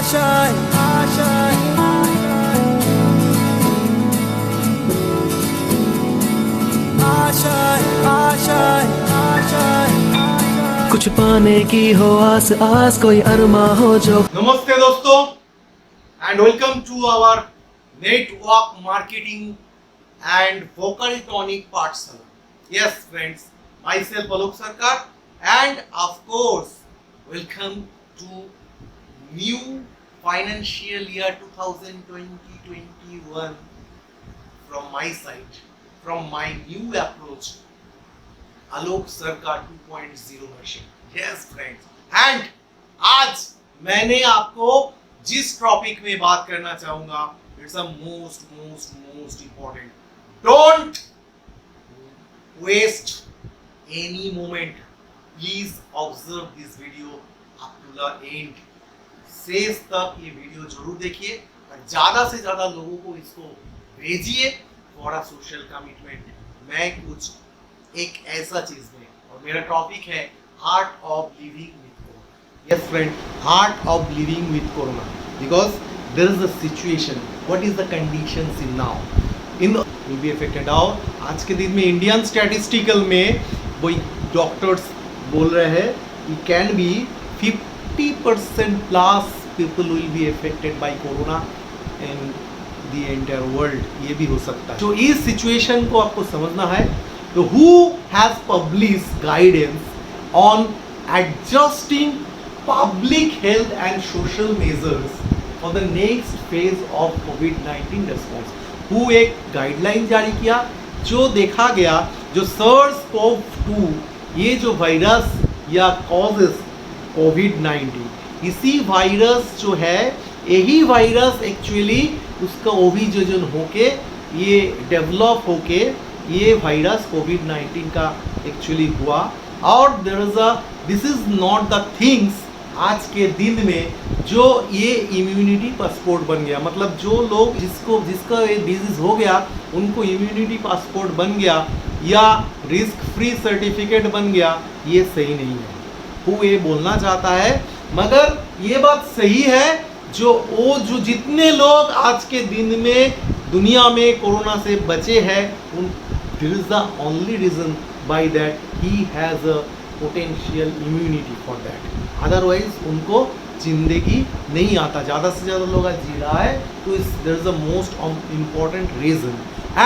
आशाएं आशाएं आशाएं आशाएं आशाएं कुछ पाने की हो आस आस कोई अरमा हो जो नमस्ते दोस्तों and welcome to our network marketing and vocal tonic Pathshala. Yes friends, myself Alok Sarkar and of course welcome to new financial year 2020-21 from my side, from my new approach Alok Sarkar 2.0 version. Yes friends, and आज मैंने आपको जिस topic में बात करना चाहूंगा, it's a most important. Don't waste any moment. Please observe this video up to the end. शेष तक ये वीडियो जरूर देखिए और ज्यादा से ज्यादा लोगों को इसको भेजिए फॉर अ सोशल कमिटमेंट. मैं कुछ एक ऐसा चीज में, और मेरा टॉपिक है art of living with corona. Yes friend, art of living with corona, because there is a situation. What is the conditions in now? Will be affected. और आज के दिन में इंडियन स्टैटिस्टिकल में वो डॉक्टर्स बोल रहे हैं कि can be 50% plus people will be affected by corona in the entire world. ये भी हो सकता है. तो इस सिचुएशन को आपको समझना है. तो who has published guidance on adjusting public health and social measures for the next phase of COVID-19 response. Who एक गाइडलाइन जारी किया जो देखा गया, जो SARS-CoV-2 ये जो वायरस या कॉजेस COVID-19, इसी वायरस जो है, यही वायरस एक्चुअली उसका ओविजन होके ये डेवलप होके ये वायरस COVID-19 का एक्चुअली हुआ. और this is not the things आज के दिन में जो ये इम्यूनिटी पासपोर्ट बन गया. मतलब जो लोग जिसका ये डिजीज हो गया उनको इम्यूनिटी पासपोर्ट बन गया या रिस्क फ्री सर्टिफिकेट बन गया, ये सही नहीं है. वो ये बोलना चाहता है, मगर ये बात सही है जो जितने लोग आज के दिन में दुनिया में कोरोना से बचे हैं, this is the only reason by that he has a potential immunity for that. Otherwise उनको जिंदगी नहीं आता. ज़्यादा से ज़्यादा लोग आज जी रहा है. तो there is a most important reason.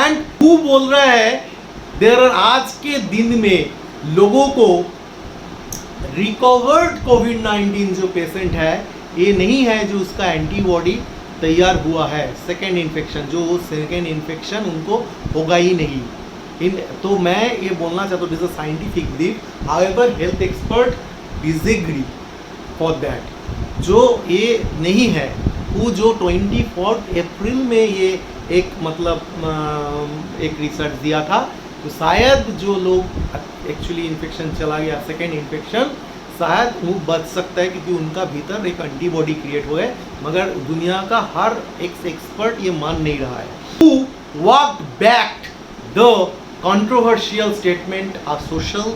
And who बोल रहा है there are आज के दिन में लोगों को recovered COVID-19 जो पेशेंट है, ये नहीं है जो उसका एंटीबॉडी तैयार हुआ है. सेकेंड इन्फेक्शन, जो सेकेंड इन्फेक्शन उनको होगा ही नहीं. तो मैं ये बोलना चाहता हूँ, this is scientific belief. However health expert disagree for that. जो ये नहीं है वो जो 24 अप्रैल में ये एक मतलब एक रिसर्च दिया था, तो शायद जो लोग एक्चुअली इन्फेक्शन चला गया, सेकेंड इन्फेक्शन, शायद वो बच सकता है क्योंकि उनका भीतर एक एंटीबॉडी क्रिएट हुआ है. मगर दुनिया का हर एक एक्सपर्ट ये मान नहीं रहा है. Who walked back the controversial statement, a social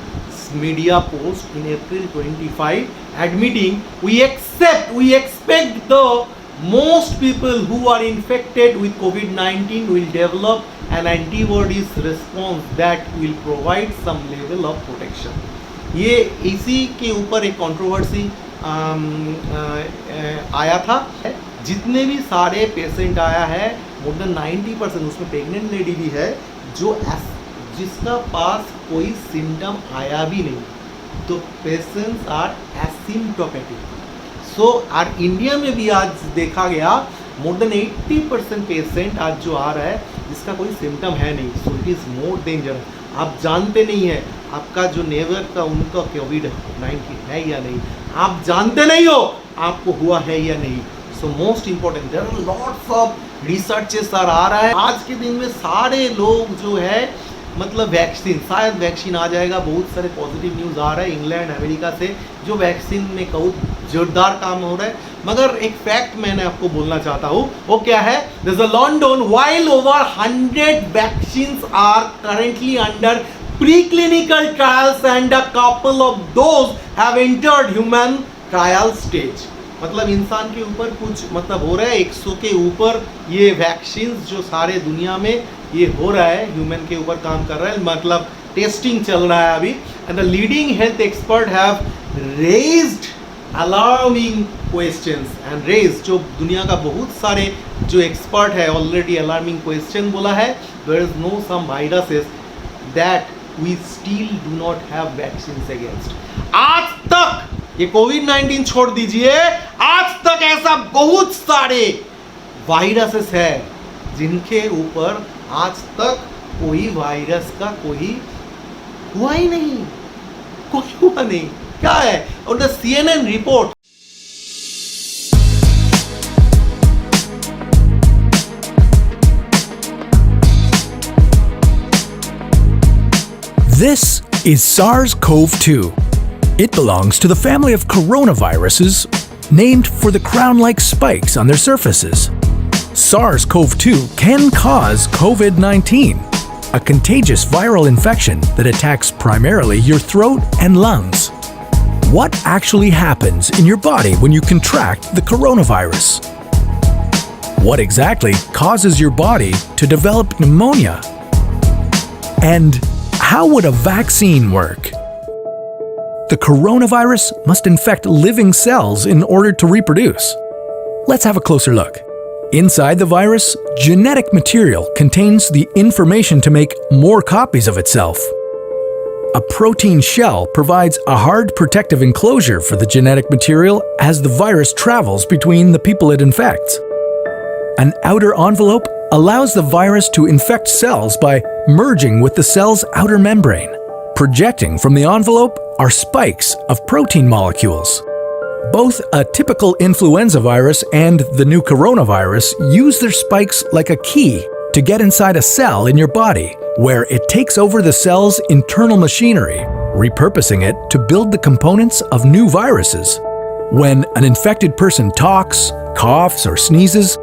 media post in April 25 admitting we expect the most people who are infected with COVID-19 will develop an antibodies response that will provide some level of protection. ये इसी के ऊपर एक controversy आया था. जितने भी सारे पेशेंट आया है, मोर देन 90%, उसमें प्रेग्नेंट लेडी भी है जो जिसका पास कोई सिम्टम आया भी नहीं. तो patients are asymptomatic. So are India में भी आज देखा गया मोर देन 80% पेशेंट आज जो आ रहा है जिसका कोई सिम्टम है नहीं. सो इट इज़ मोर डेंजरस. आप जानते नहीं है आपका जो नेबर का उनका COVID-19 है या नहीं. आप जानते नहीं हो आपको हुआ है या नहीं. So most important, there are lots of researches आ रहा है. आज के दिन में सारे लोग जो है मतलब वैक्सीन, शायद वैक्सीन आ जाएगा. बहुत सारे पॉजिटिव न्यूज़ आ रहा है इंग्लैंड अमेरिका से जो वैक्सीन में बहुत जोरदार काम हो रहा है. मगर एक फैक्ट मैंने आपको बोलना चाहता हूँ, वो क्या है? There is a London while over 100 vaccines are currently under preclinical trials and a couple of those have entered human trial stage. मतलब इंसान के ऊपर कुछ मतलब हो रहा है 100 के ऊपर ये वैक्सीन जो सारे दुनिया में ये हो रहा है, ह्यूमन के ऊपर काम कर रहा है, मतलब टेस्टिंग चल रहा है अभी। And the leading health expert have raised alarming questions and raise, जो दुनिया का बहुत सारे जो एक्सपर्ट है ऑलरेडी अलार्मिंग क्वेश्चन बोला है, there is no some viruses that we still do not have vaccine against. आज तक ये कोविड-19 छोड़ दीजिए, आज तक ऐसा बहुत सारे वायरसेस है जिनके ऊपर आज तक कोई वायरस का कोई हुआ ही नहीं, कोई हुआ नहीं। क्या है? और the CNN report, This is SARS-CoV-2. It belongs to the family of coronaviruses named for the crown-like spikes on their surfaces. SARS-CoV-2 can cause COVID-19, a contagious viral infection that attacks primarily your throat and lungs. What actually happens in your body when you contract the coronavirus? What exactly causes your body to develop pneumonia? And how would a vaccine work? The coronavirus must infect living cells in order to reproduce. Let's have a closer look. Inside the virus, genetic material contains the information to make more copies of itself. A protein shell provides a hard protective enclosure for the genetic material as the virus travels between the people it infects. An outer envelope allows the virus to infect cells by merging with the cell's outer membrane. Projecting from the envelope are spikes of protein molecules. Both a typical influenza virus and the new coronavirus use their spikes like a key to get inside a cell in your body, where it takes over the cell's internal machinery, repurposing it to build the components of new viruses. When an infected person talks, coughs, or sneezes,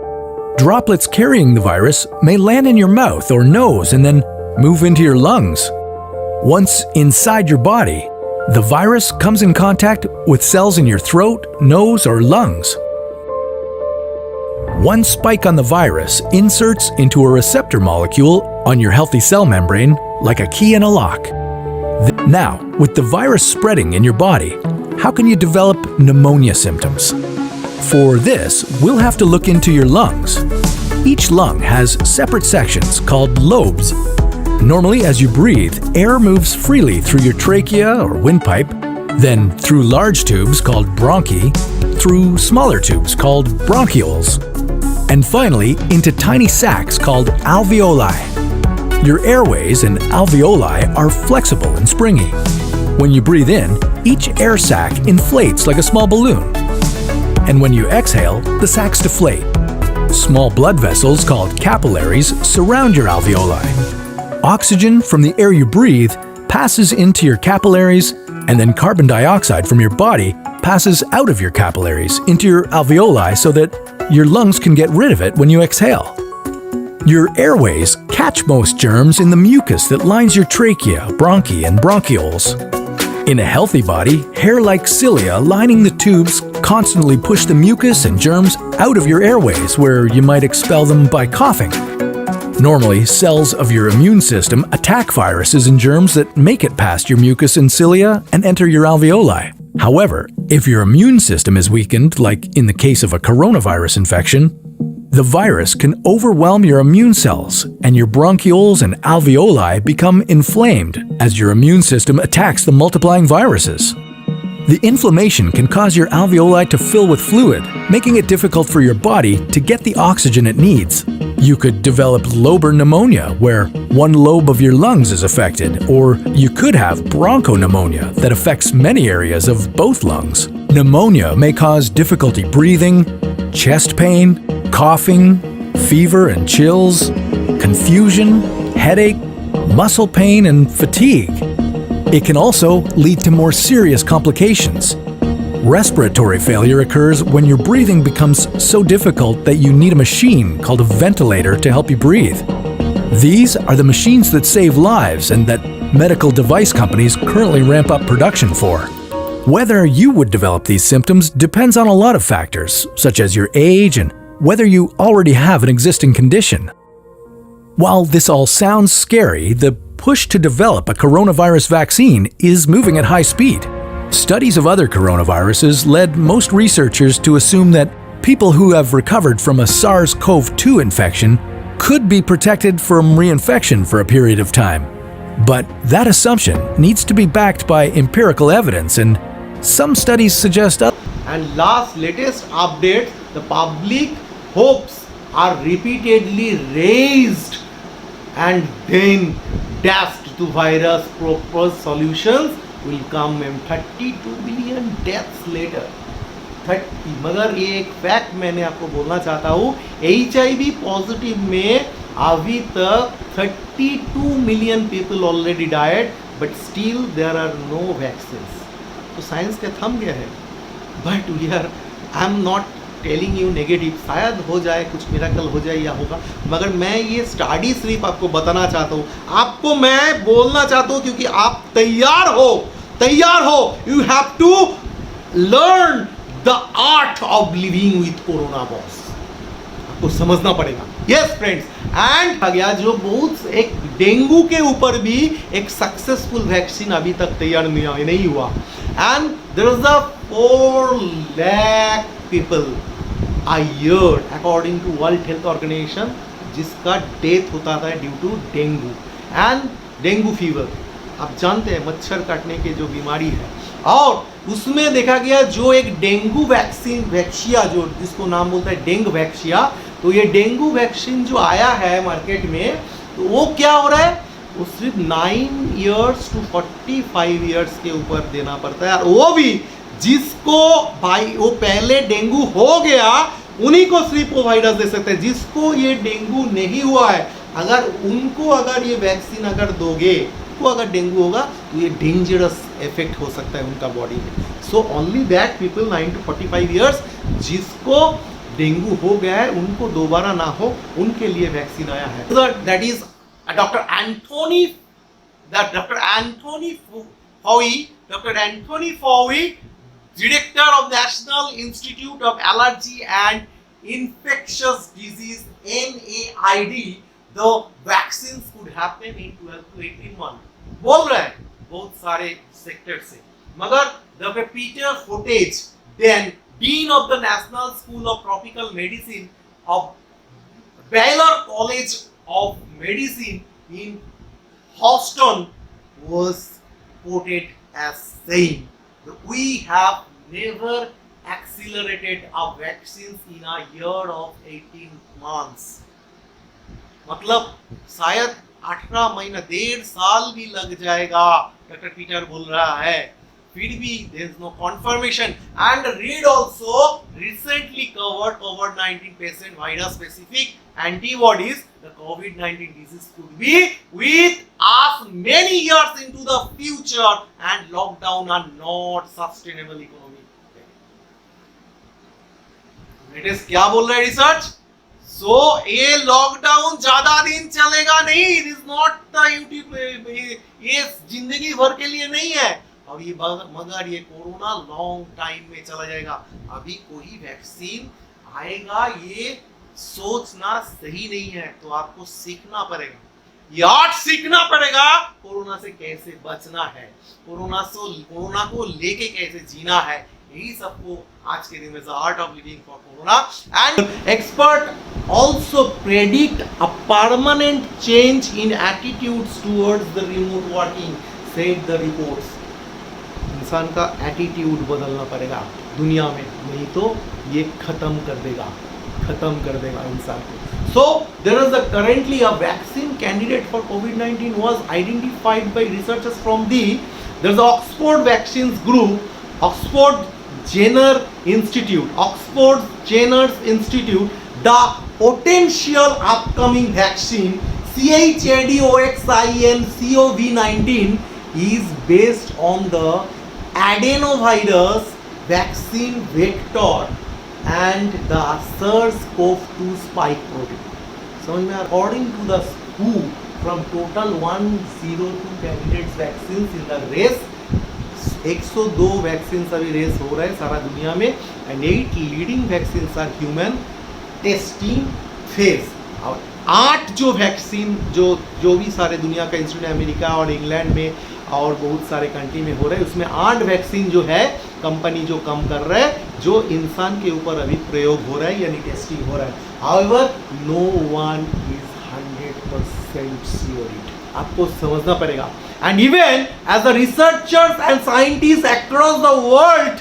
droplets carrying the virus may land in your mouth or nose and then move into your lungs. Once inside your body, the virus comes in contact with cells in your throat, nose, or lungs. One spike on the virus inserts into a receptor molecule on your healthy cell membrane like a key in a lock. Now, with the virus spreading in your body, how can you develop pneumonia symptoms? For this, we'll have to look into your lungs. Each lung has separate sections called lobes. Normally, as you breathe, air moves freely through your trachea or windpipe, then through large tubes called bronchi, through smaller tubes called bronchioles, and finally into tiny sacs called alveoli. Your airways and alveoli are flexible and springy. When you breathe in, each air sac inflates like a small balloon. And when you exhale, the sacs deflate. Small blood vessels called capillaries surround your alveoli. Oxygen from the air you breathe passes into your capillaries, and then carbon dioxide from your body passes out of your capillaries into your alveoli so that your lungs can get rid of it when you exhale. Your airways catch most germs in the mucus that lines your trachea, bronchi, and bronchioles. In a healthy body, hair-like cilia lining the tubes constantly push the mucus and germs out of your airways, where you might expel them by coughing. Normally, cells of your immune system attack viruses and germs that make it past your mucus and cilia and enter your alveoli. However, if your immune system is weakened, like in the case of a coronavirus infection, the virus can overwhelm your immune cells, and your bronchioles and alveoli become inflamed as your immune system attacks the multiplying viruses. The inflammation can cause your alveoli to fill with fluid, making it difficult for your body to get the oxygen it needs. You could develop lobar pneumonia, where one lobe of your lungs is affected, or you could have bronchopneumonia that affects many areas of both lungs. Pneumonia may cause difficulty breathing, chest pain, coughing, fever and chills, confusion, headache, muscle pain, and fatigue. It can also lead to more serious complications. Respiratory failure occurs when your breathing becomes so difficult that you need a machine called a ventilator to help you breathe. These are the machines that save lives and that medical device companies currently ramp up production for. Whether you would develop these symptoms depends on a lot of factors, such as your age and whether you already have an existing condition. While this all sounds scary, the push to develop a coronavirus vaccine is moving at high speed. Studies of other coronaviruses led most researchers to assume that people who have recovered from a SARS-CoV-2 infection could be protected from reinfection for a period of time. But that assumption needs to be backed by empirical evidence, and some studies suggest And last latest update, the public hopes are repeatedly raised and then dashed to virus proper solutions will come in 32 billion deaths later. 30 मगर ये एक fact मैंने आपको बोलना चाहता हूँ, HIV positive में अभी तक 32 million people already died, but still there are no vaccines. तो साइंस का थम गया है. But we are, I am not telling you negative, शायद हो जाए, कुछ मिरेकल हो जाए या होगा, मगर मैं ये स्टडी सिर्फ आपको बताना चाहता हूँ, आपको मैं बोलना चाहता हूँ, क्योंकि आप तैयार हो. You have to learn the art of living with corona boss. आपको समझना पड़ेगा. यस फ्रेंड्स, एंड आ गया जो बहुत एक डेंगू के ऊपर भी एक सक्सेसफुल वैक्सीन अभी तक तैयार नहीं हुआ. And there is a 4 lakh people a year according to World Health Organization जिसका डेथ होता था due to dengue and dengue fever. आप जानते हैं मच्छर काटने की जो बीमारी है, और उसमें देखा गया जो एक डेंगू वैक्सिया जो जिसको नाम बोलता है डेंगू वैक्सिया, तो ये डेंगू वैक्सीन जो आया है मार्केट में, तो वो क्या हो रहा है, वो सिर्फ 9 इयर्स टू 45 इयर्स के ऊपर देना पड़ता है, और वो भी जिसको भाई वो पहले डेंगू हो गया उन्हीं को सिर्फ वो वायरस दे सकते हैं. जिसको ये डेंगू नहीं हुआ है, अगर उनको अगर ये वैक्सीन अगर दोगे को अगर डेंगू होगा तो ये डेंजरस इफेक्ट हो सकता है उनका बॉडी में. So only that people 9 to 45 years जिसको डेंगू हो गया है उनको दोबारा ना हो, उनके लिए वैक्सीन आया है. That is doctor Anthony Fauci, Director of National Institute of Allergy and Infectious Disease NIAID, the vaccines could happen in 12 to 18 months. बोल रहे हैं बहुत सारे सेक्टर से, मगर Dr. Peter Hotez, then Dean of the National School of Tropical Medicine of Baylor College of Medicine in Houston, was quoted as saying, we have never accelerated our vaccines in a year of 18 months. मतलब शायद 18 महीना 1.5 साल भी लग जाएगा, doctor Peter बोल रहा है. फिर भी there is no confirmation. And Reid also recently covered COVID-19 patient virus specific antibodies. The COVID-19 disease could be with us many years into the future, and lockdown are not sustainable economy. Latest क्या बोल रहा है research? सो ये lockdown ज्यादा दिन चलेगा नहीं. It is not the YouTube, ये जिंदगी भर के लिए नहीं है. अब ये मगर ये कोरोना लॉन्ग टाइम में चला जाएगा. अभी कोई वैक्सीन आएगा ये सोचना सही नहीं है. तो आपको सीखना पड़ेगा, यार सीखना पड़ेगा कोरोना से कैसे बचना है, कोरोना को लेके कैसे जीना है. यही सबको आज के दिन में the art of living for corona. And expert also predict a permanent change in attitudes towards the remote working, said the reports. इंसान का एटीट्यूड बदलना पड़ेगा दुनिया में, नहीं तो ये खत्म कर देगा इंसान को. So there is currently a vaccine candidate for COVID-19 was identified by researchers from there's the Oxford Vaccines Group, Oxford Jenner Institute. The potential upcoming vaccine CHADOXIN CoV-19 is based on the adenovirus vaccine vector and the SARS-CoV-2 spike protein. So according to the WHO, from total 102 candidates vaccines in the race, 102 vaccine अभी race हो रहा है सारा दुनिया में and 8 leading vaccine are human testing phase. और 8 जो vaccine जो भी सारे दुनिया का इंस्टीट्यूट अमेरिका और इंग्लैंड में और बहुत सारे कंट्री में हो रहा है, उसमें 8 वैक्सीन जो है कंपनी जो कम कर रहा है, जो इंसान के ऊपर अभी प्रयोग हो रहा है यानी टेस्टिंग हो रहा है। However no one is 100% sure it, आपको समझना पड़ेगा। And even as the researchers and scientist across the world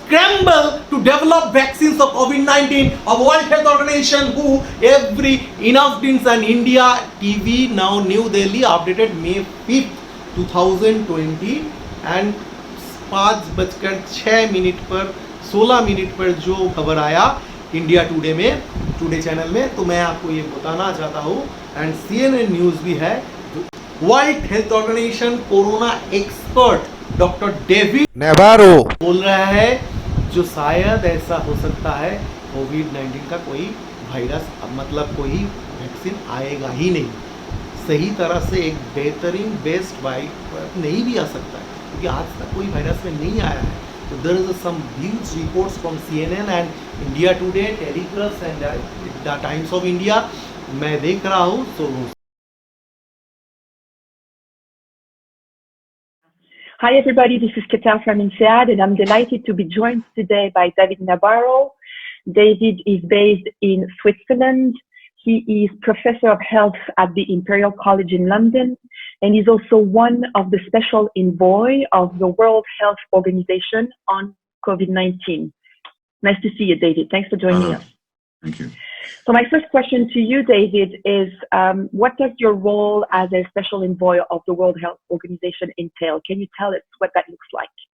scramble to develop vaccines of COVID-19, of World Health Organization WHO every announced in India TV now New Delhi updated May 5th 2020 and 5:06 पर 16 minute पर जो खबर आया India today में, today channel में, तो मैं आपको ये बताना चाहता हूँ। एंड CNN न्यूज़ भी है। World Health Organization corona expert doctor David Nabarro बोल रहा है जो शायद ऐसा हो सकता है कोविड-19 का कोई वायरस मतलब कोई वैक्सीन आएगा ही नहीं, सही तरह से एक बेहतरीन बेस्ट वाइट नहीं भी आ सकता है क्योंकि आज तक कोई वायरस में नहीं आया है। तो there is some huge reports from CNN and India Today, Telegraph and the Times of India मैं देख रहा हूँ। तो Hi everybody, this is Ketal from INSEAD and I'm delighted to be joined today by David Nabarro. David is based in Switzerland. He is Professor of Health at the Imperial College in London and he's also one of the special envoy of the World Health Organization on COVID-19. Nice to see you, David. Thanks for joining us. Thank you. So my first question to you, David, is what does your role as a special envoy of the World Health Organization entail? Can you tell us what that looks like?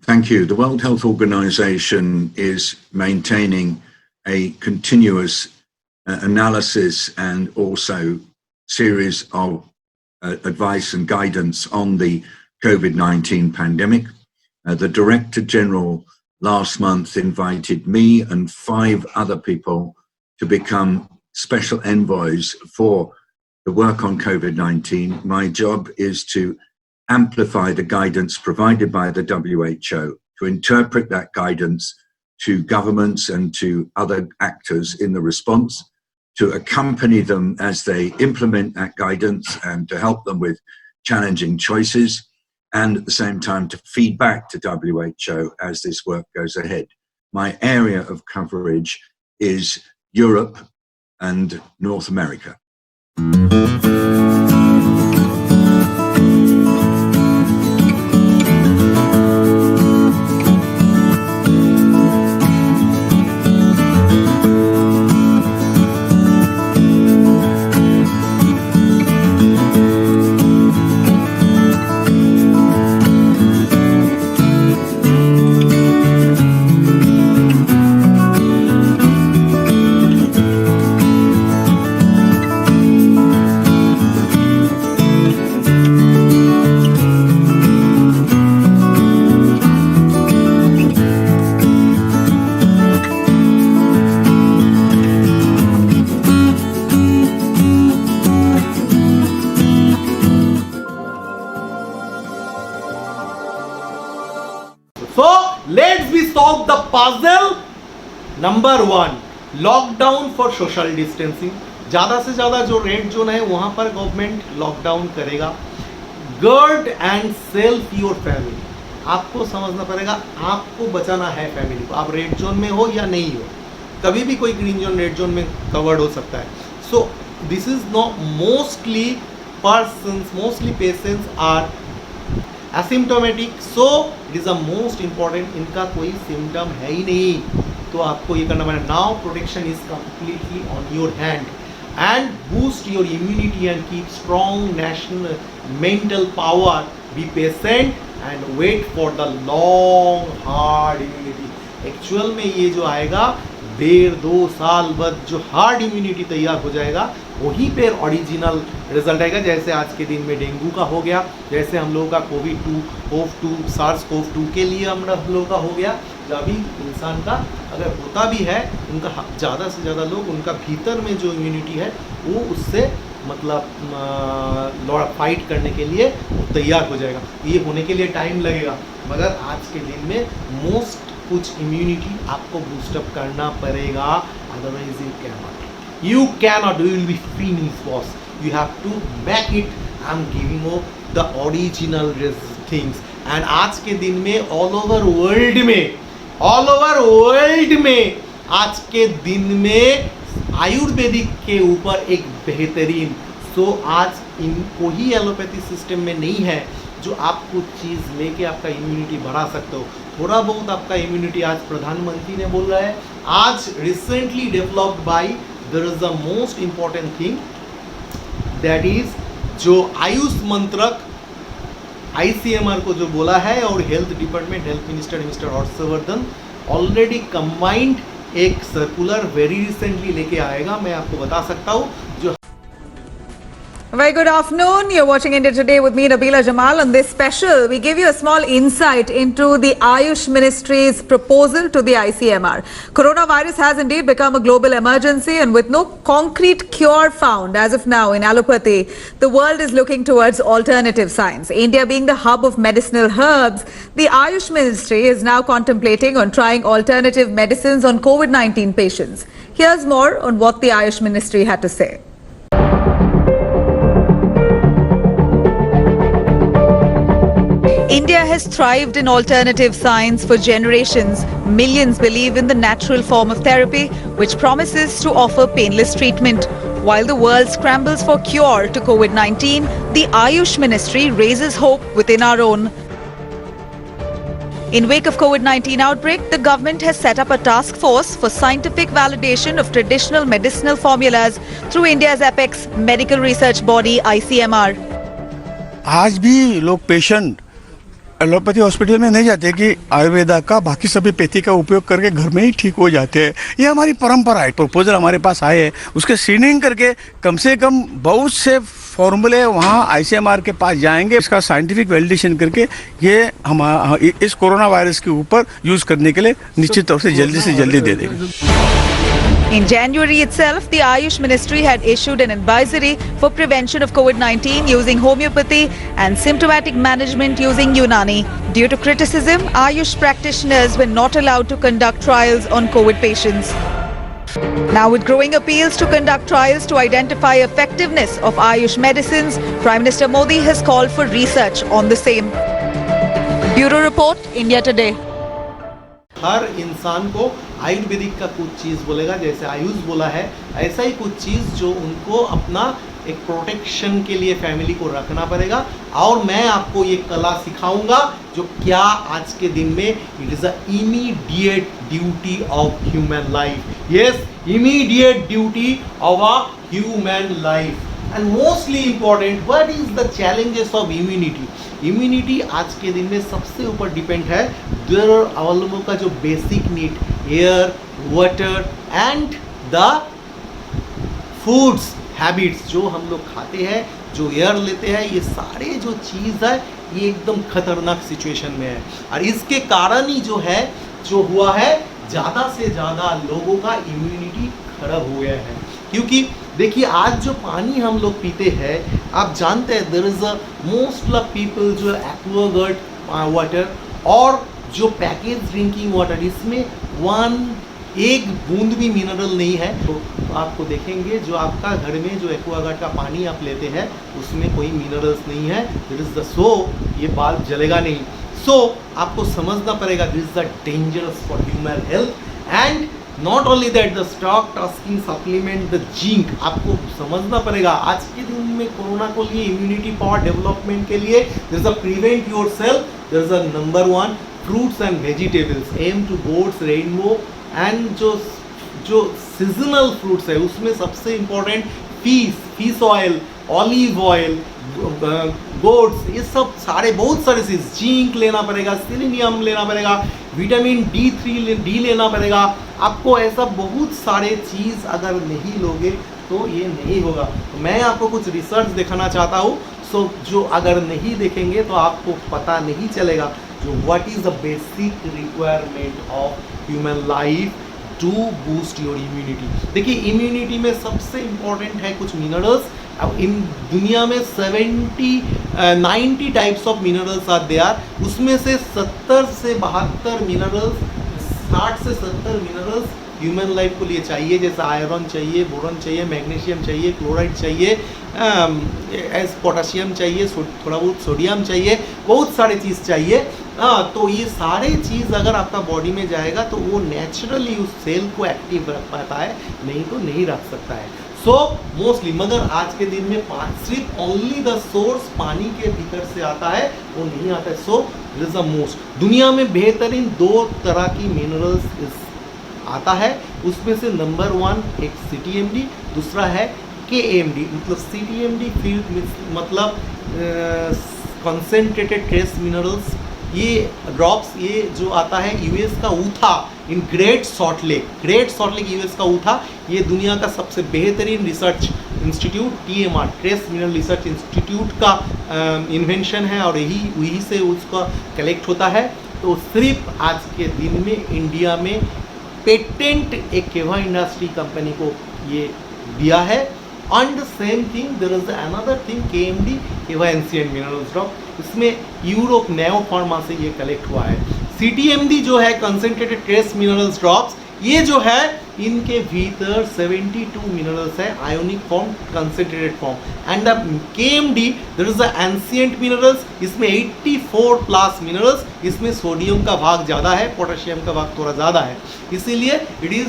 Thank you. The World Health Organization is maintaining a continuous analysis and also series of advice and guidance on the COVID-19 pandemic. The Director General last month invited me and 5 other people to become special envoys for the work on COVID-19. My job is to amplify the guidance provided by the WHO, to interpret that guidance to governments and to other actors in the response, to accompany them as they implement that guidance and to help them with challenging choices, and at the same time to feed back to WHO as this work goes ahead. My area of coverage is Europe and North America. So let's we solve the puzzle. Number 1, lockdown for social distancing. ज़्यादा से ज़्यादा जो red zone है वहाँ पर government lockdown करेगा। गर्ड and self your family, आपको समझना पड़ेगा, आपको बचाना है फैमिली को। आप रेड जोन में हो या नहीं हो, कभी भी कोई ग्रीन जोन रेड जोन में कवर्ड हो सकता है। So this is not mostly persons, mostly patients are asymptomatic, so it is the most important, इनका कोई सिम्टम है ही नहीं, तो आपको ये करना पड़ेगा। Now protection is completely on your hand and boost your immunity and keep strong national mental power, be patient and wait for the long hard immunity। Actual में ये जो आएगा 1.5-2 साल बाद जो हार्ड इम्यूनिटी तैयार हो जाएगा, वहीं पे ओरिजिनल रिजल्ट आएगा। जैसे आज के दिन में डेंगू का हो गया, जैसे हम लोगों का कोविड-2 SARS-CoV-2 के लिए हम लोगों का हो गया। जब भी इंसान का अगर होता भी है, उनका ज़्यादा से ज़्यादा लोग उनका भीतर में जो इम्यूनिटी है वो उससे मतलब फाइट करने के लिए तैयार हो जाएगा। ये होने के लिए टाइम लगेगा, मगर आज के दिन में मोस्ट कुछ इम्यूनिटी आपको बूस्टअप करना पड़ेगा, otherwise you can not, you will be finished boss. You have to make it. I am giving you the original things. And आज के दिन में ऑल ओवर वर्ल्ड में आज के दिन में आयुर्वेदिक के ऊपर एक बेहतरीन, आज इनको ही एलोपैथी सिस्टम में नहीं है जो आप कुछ चीज़ लेके आपका इम्यूनिटी बढ़ा सकते हो। थोड़ा बहुत आपका इम्यूनिटी आज प्रधानमंत्री ने बोल रहा है, आज recently developed by, there is the most important thing that is जो आयुष मंत्रक ICMR को जो बोला है और health department, health minister mister Harshvardhan already combined एक सर्कुलर वेरी रिसेंटली लेके आएगा। मैं आपको बता सकता हूँ जो Very good afternoon. You're watching India Today with me, Nabila Jamal. On this special, we give you a small insight into the Ayush Ministry's proposal to the ICMR. Coronavirus has indeed become a global emergency, and with no concrete cure found as of now in allopathy, the world is looking towards alternative science. India being the hub of medicinal herbs, the Ayush Ministry is now contemplating on trying alternative medicines on COVID-19 patients. Here's more on what the Ayush Ministry had to say. India has thrived in alternative science for generations. Millions believe in the natural form of therapy, which promises to offer painless treatment. While the world scrambles for cure to COVID-19, the Ayush Ministry raises hope within our own. In wake of COVID-19 outbreak, the government has set up a task force for scientific validation of traditional medicinal formulas through India's apex medical research body ICMR. आज भी लोग patient allopathy hospital में नहीं जाते कि आयुर्वेदा का बाकी सभी पैथी का उपयोग करके घर में ही ठीक हो जाते हैं। ये हमारी परंपरा है। प्रपोजल हमारे पास आए हैं, उसके सीनिंग करके कम से कम बहुत से फॉर्मूले वहाँ ICMR के पास जाएंगे, इसका साइंटिफिक वैलिडेशन करके ये हम इस कोरोना वायरस के ऊपर यूज करने के लिए निश्चित तौर से जल्दी दे देंगे। In January itself, the Ayush Ministry had issued an advisory for prevention of COVID-19 using homeopathy and symptomatic management using Unani. Due to criticism, Ayush practitioners were not allowed to conduct trials on COVID patients. Now, with growing appeals to conduct trials to identify effectiveness of Ayush medicines, Prime Minister Modi has called for research on the same. Bureau Report, India Today. हर इंसान को आयुर्वेदिक का कुछ चीज़ बोलेगा, जैसे आयुष बोला है, ऐसा ही कुछ चीज़ जो उनको अपना एक प्रोटेक्शन के लिए फैमिली को रखना पड़ेगा। और मैं आपको ये कला सिखाऊंगा जो क्या आज के दिन में it is a immediate duty of human life. Yes, immediate duty of a human life. And mostly important, what is the challenges of immunity. Immunity आज के दिन में सबसे ऊपर डिपेंड है देयर आवर लोगों का जो basic need, air, water and the foods habits जो हम लोग खाते हैं, जो एयर लेते हैं, ये सारे जो चीज़ है ये एकदम खतरनाक सिचुएशन में है। और इसके कारण ही जो हुआ है ज़्यादा से ज़्यादा लोगों का इम्यूनिटी खराब हो गया है। क्योंकि देखिए आज जो पानी हम लोग पीते हैं, आप जानते हैं there is a most of people जो एक्वागार्ड वाटर और जो पैकेज ड्रिंकिंग वाटर, इसमें एक बूंद भी मिनरल नहीं है। तो आपको देखेंगे जो आपका घर में जो एक्वागार्ड का पानी आप लेते हैं उसमें कोई मिनरल्स नहीं है। दिस इज द सो ये बाल्ब जलेगा नहीं। सो आपको समझना पड़ेगा this is the dangerous for human health. And not only that, the stock tasking supplement the zinc आपको समझना पड़ेगा। आज के दिन में कोरोना को लिए इम्यूनिटी पावर डेवलपमेंट के लिए there is a prevent yourself, there is a number 1 fruits and vegetables, aim to boards rainbow and जो सीजनल फ्रूट्स है उसमें सबसे important fish oil, olive oil, gods, ये सब सारे बहुत सारे चीज़, जिंक लेना पड़ेगा, सेलेनियम लेना पड़ेगा, विटामिन डी लेना पड़ेगा आपको। ऐसा बहुत सारे चीज़ अगर नहीं लोगे तो ये नहीं होगा। तो मैं आपको कुछ रिसर्च दिखाना चाहता हूँ। सो जो अगर नहीं देखेंगे तो आपको पता नहीं चलेगा जो what is the basic requirement of human life to boost your immunity. देखिए इम्यूनिटी में सबसे इम्पॉर्टेंट है कुछ मिनरल्स अब इन दुनिया में 90 types of minerals are there, उसमें से 70 से 72 मिनरल्स, 60 से 70 मिनरल्स ह्यूमन लाइफ को लिए चाहिए, जैसे आयरन चाहिए, बोरॉन चाहिए, मैग्नीशियम चाहिए, क्लोराइड चाहिए, पोटाशियम चाहिए, थोड़ा बहुत सोडियम चाहिए, बहुत सारे चीज़ चाहिए। तो ये सारे चीज़ अगर आपका बॉडी में जाएगा तो वो नेचुरली उस सेल को एक्टिव रख पाता है, नहीं तो नहीं रख सकता है। सो मोस्टली, मगर आज के दिन में सिर्फ ओनली द सोर्स पानी के भीतर से आता है, वो नहीं आता है। So this is the most, दुनिया में बेहतरीन 2 तरह की मिनरल्स आता है, उसमें से नंबर 1 एक CTMD, दूसरा है KMD। मतलब CTMD मतलब कंसेंट्रेटेड ट्रेस मिनरल्स, ये ड्रॉप्स, ये जो आता है US का Utah in Great Salt Lake US का ऊथा, ये दुनिया का सबसे बेहतरीन research institute TMR, trace mineral research institute का इन्वेंशन है और यही से उसका कलेक्ट होता है। तो सिर्फ आज के दिन में इंडिया में पेटेंट एक केवा इंडस्ट्री कंपनी को ये दिया है। And same thing there is another thing KMD, केवा एंशिएंट मिनरल्स ड्रॉप, इसमें यूरोप नेओ फार्मा से ये कलेक्ट हुआ है। CTMD जो है कंसेंट्रेटेड ट्रेस मिनरल्स ड्रॉप्स, ये जो है इनके भीतर 72 मिनरल्स है, ionic form, concentrated form. And the KMD there is the ancient minerals, इसमें 84 प्लस मिनरल्स, इसमें सोडियम का भाग ज़्यादा है, पोटेशियम का भाग थोड़ा ज़्यादा है, इसीलिए it is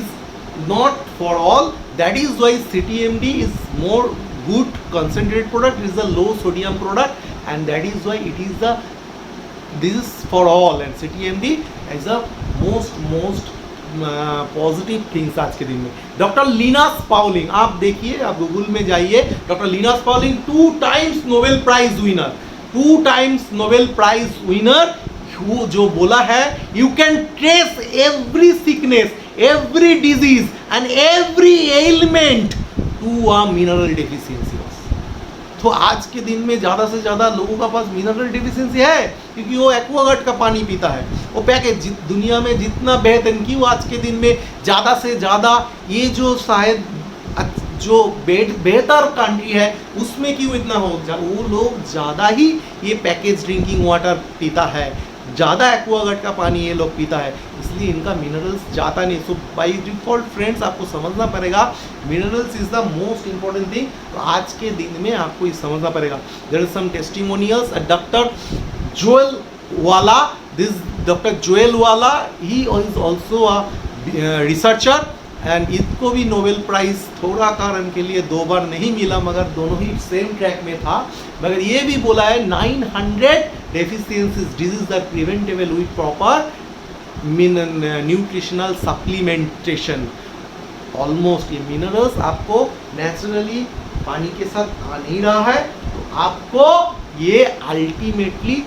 not for all. That is why CTMD is more good concentrated product, it is a low sodium product, and that is why it is this is for all, and CTMD is a most positive things आज के दिन में। Doctor Linus Pauling, आप देखिए, आप Google में जाइए, doctor Linus Pauling 2 times Nobel prize winner, 2 times Nobel prize winner, वो जो बोला है you can trace every sickness, every disease and every element to a mineral deficiency. तो आज के दिन में ज़्यादा से ज़्यादा लोगों का पास मिनरल डेफिशिएंसी है, क्योंकि वो एक्वागार्ड का पानी पीता है। वो पैकेज दुनिया में जितना बेहतरीन, क्यों आज के दिन में ज़्यादा से ज़्यादा ये जो शायद जो बेहतर कंट्री है उसमें क्यों इतना हो, वो लोग ज़्यादा ही ये पैकेज ड्रिंकिंग वाटर पीता है, ज़्यादा एक्वागार्ड का पानी ये लोग पीता है, इसलिए इनका मिनरल्स जाता नहीं। सो बाय डिफॉल्ट फ्रेंड्स, आपको समझना पड़ेगा minerals is the most important thing. तो आज के दिन में आपको ये समझना पड़ेगा। There is some testimonials, doctor Joel Wallach, this doctor Joel Wallach, he is also a researcher, and इसको भी नोबेल प्राइज थोड़ा कारण के लिए 2 बार नहीं मिला, मगर दोनों ही सेम ट्रैक में था। मगर ये भी बोला है 900 deficiencies disease are preventable with proper nutritional supplementation. Almost ये मिनरल्स आपको नेचुरली पानी के साथ आ नहीं रहा है, तो आपको ये अल्टीमेटली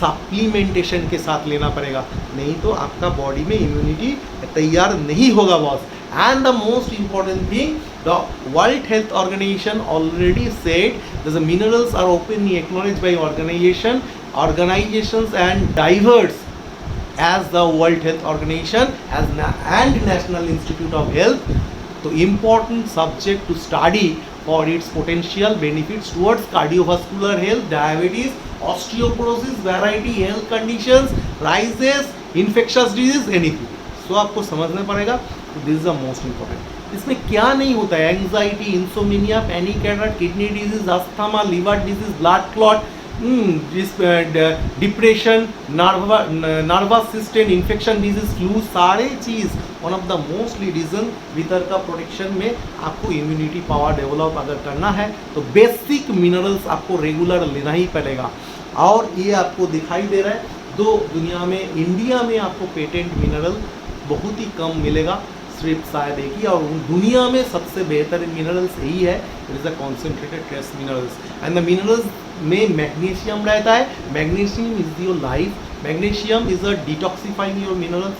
सप्लीमेंटेशन के साथ लेना पड़ेगा, नहीं तो आपका बॉडी में इम्यूनिटी तैयार नहीं होगा boss. And the most important thing, the World Health Organization already said that the minerals are openly acknowledged by organizations and diverse as the World Health Organization and National Institute of Health. So important subject to study for its potential benefits towards cardiovascular health, diabetes, osteoporosis, variety health conditions, rises, infectious disease, anything. So आपको समझना पड़ेगा। This is the most important. इसमें क्या नहीं होता है, anxiety, insomnia, panic attack, kidney disease, asthma, liver disease, blood clot, depression, nervous system infection disease, flu, सारे चीज़ one of the mostly reason भीतर का प्रोटेक्शन में आपको इम्यूनिटी पावर डेवलप अगर करना है तो बेसिक मिनरल्स आपको रेगुलर लेना ही पड़ेगा। और ये आपको दिखाई दे रहा है, दो दुनिया में, इंडिया में आपको पेटेंट मिनरल बहुत ही कम मिलेगा, सिर्फ शायद एक ही, और दुनिया में सबसे बेहतर मिनरल्स यही है, it is a concentrated trace minerals. And the minerals में मैग्नीशियम रहता है, magnesium is your life, magnesium is a detoxifying your minerals.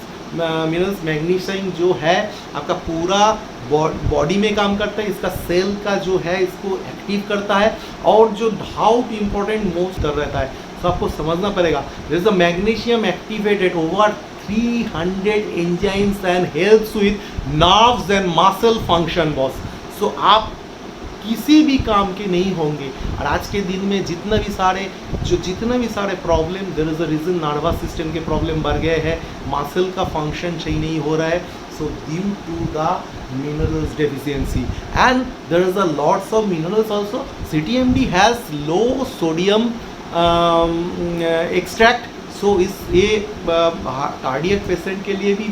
Magnesium जो है आपका पूरा बॉडी में काम करता है, इसका सेल का जो है इसको एक्टिव करता है, और जो डाउट इम्पोर्टेंट मोस्ट कर रहता है, तो आपको समझना पड़ेगा this is a magnesium activated over 300 enzymes and helps with nerves and muscle function boss. So आप किसी भी काम के नहीं होंगे। और आज के दिन में जितने भी सारे problem, there is a reason, nervous system के प्रॉब्लम बढ़ गए हैं, मसल का फंक्शन सही नहीं हो रहा है, so due to the minerals deficiency, and there is a lots of minerals also. CTMD has low sodium extract, so इस ये कार्डियक पेशेंट के लिए भी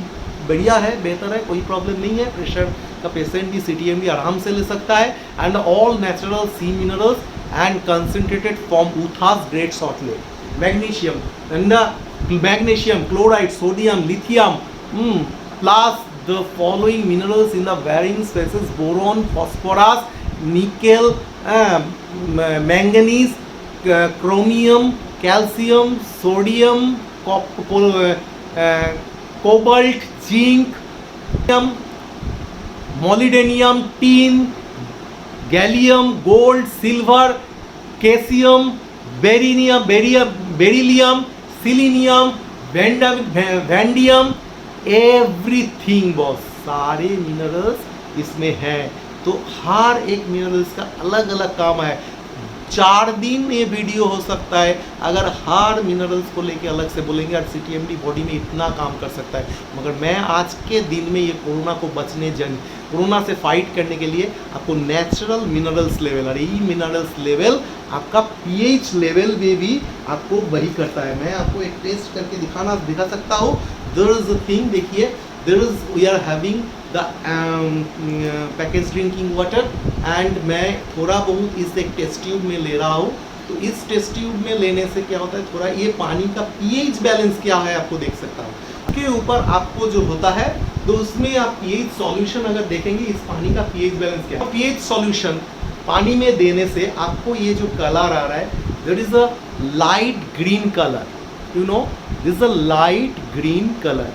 बढ़िया है, बेहतर है, कोई प्रॉब्लम नहीं है। प्रेशर का पेशेंट भी CTMD आराम से ले सकता है। And all natural sea minerals and concentrated from Utah's Great Salt, magnesium chloride, sodium, lithium, plus the following minerals in the varying species: boron, phosphorus, nickel, manganese, chromium, calcium, sodium, cobalt, zinc, molybdenum, tin, gallium, gold, silver, caesium, beryllium, selenium, vanadium, everything boss, सारे minerals इसमें हैं। तो हर एक minerals का अलग अलग काम है। 4 दिन ये वीडियो हो सकता है अगर हर मिनरल्स को लेके अलग से बोलेंगे, और CTMD बॉडी में इतना काम कर सकता है। मगर मैं आज के दिन में ये कोरोना से फाइट करने के लिए आपको नेचुरल मिनरल्स लेवल, और ये मिनरल्स लेवल आपका pH लेवल में भी आपको वही करता है। मैं आपको एक टेस्ट करके दिखा सकता हूँ। There is a thing, देखिए, we are having the packaged drinking water, and मैं थोड़ा बहुत इस एक टेस्ट ट्यूब में ले रहा हूँ। तो इस टेस्ट ट्यूब में लेने से क्या होता है, थोड़ा ये पानी का pH बैलेंस क्या है आपको देख सकता हूँ। के ऊपर आपको जो होता है, तो उसमें आप pH सॉल्यूशन अगर देखेंगे, इस पानी का pH बैलेंस क्या है। pH सॉल्यूशन पानी में देने से आपको ये जो कलर आ रहा है, there is a light green color, you know, this is a light green color.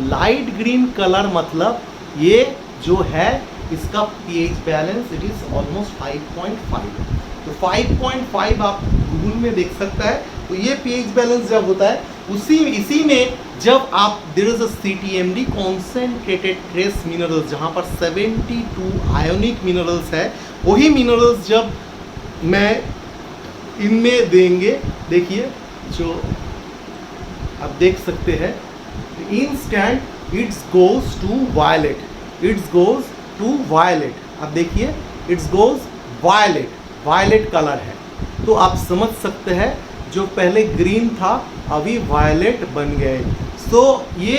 Light green color मतलब ये जो है इसका pH balance it is almost 5.5। तो 5.5 आप गूगल में देख सकता है। तो ये pH बैलेंस जब होता है इसी में जब आप there is a CTMD concentrated trace minerals, जहाँ पर 72 आयोनिक मिनरल्स है, वही मिनरल्स जब मैं इनमें देंगे, देखिए जो आप देख सकते हैं, instant it's goes to violet, आप देखिए इट्स गोज वायलेट कलर है। तो आप समझ सकते हैं जो पहले ग्रीन था अभी वायलेट बन गए। सो ये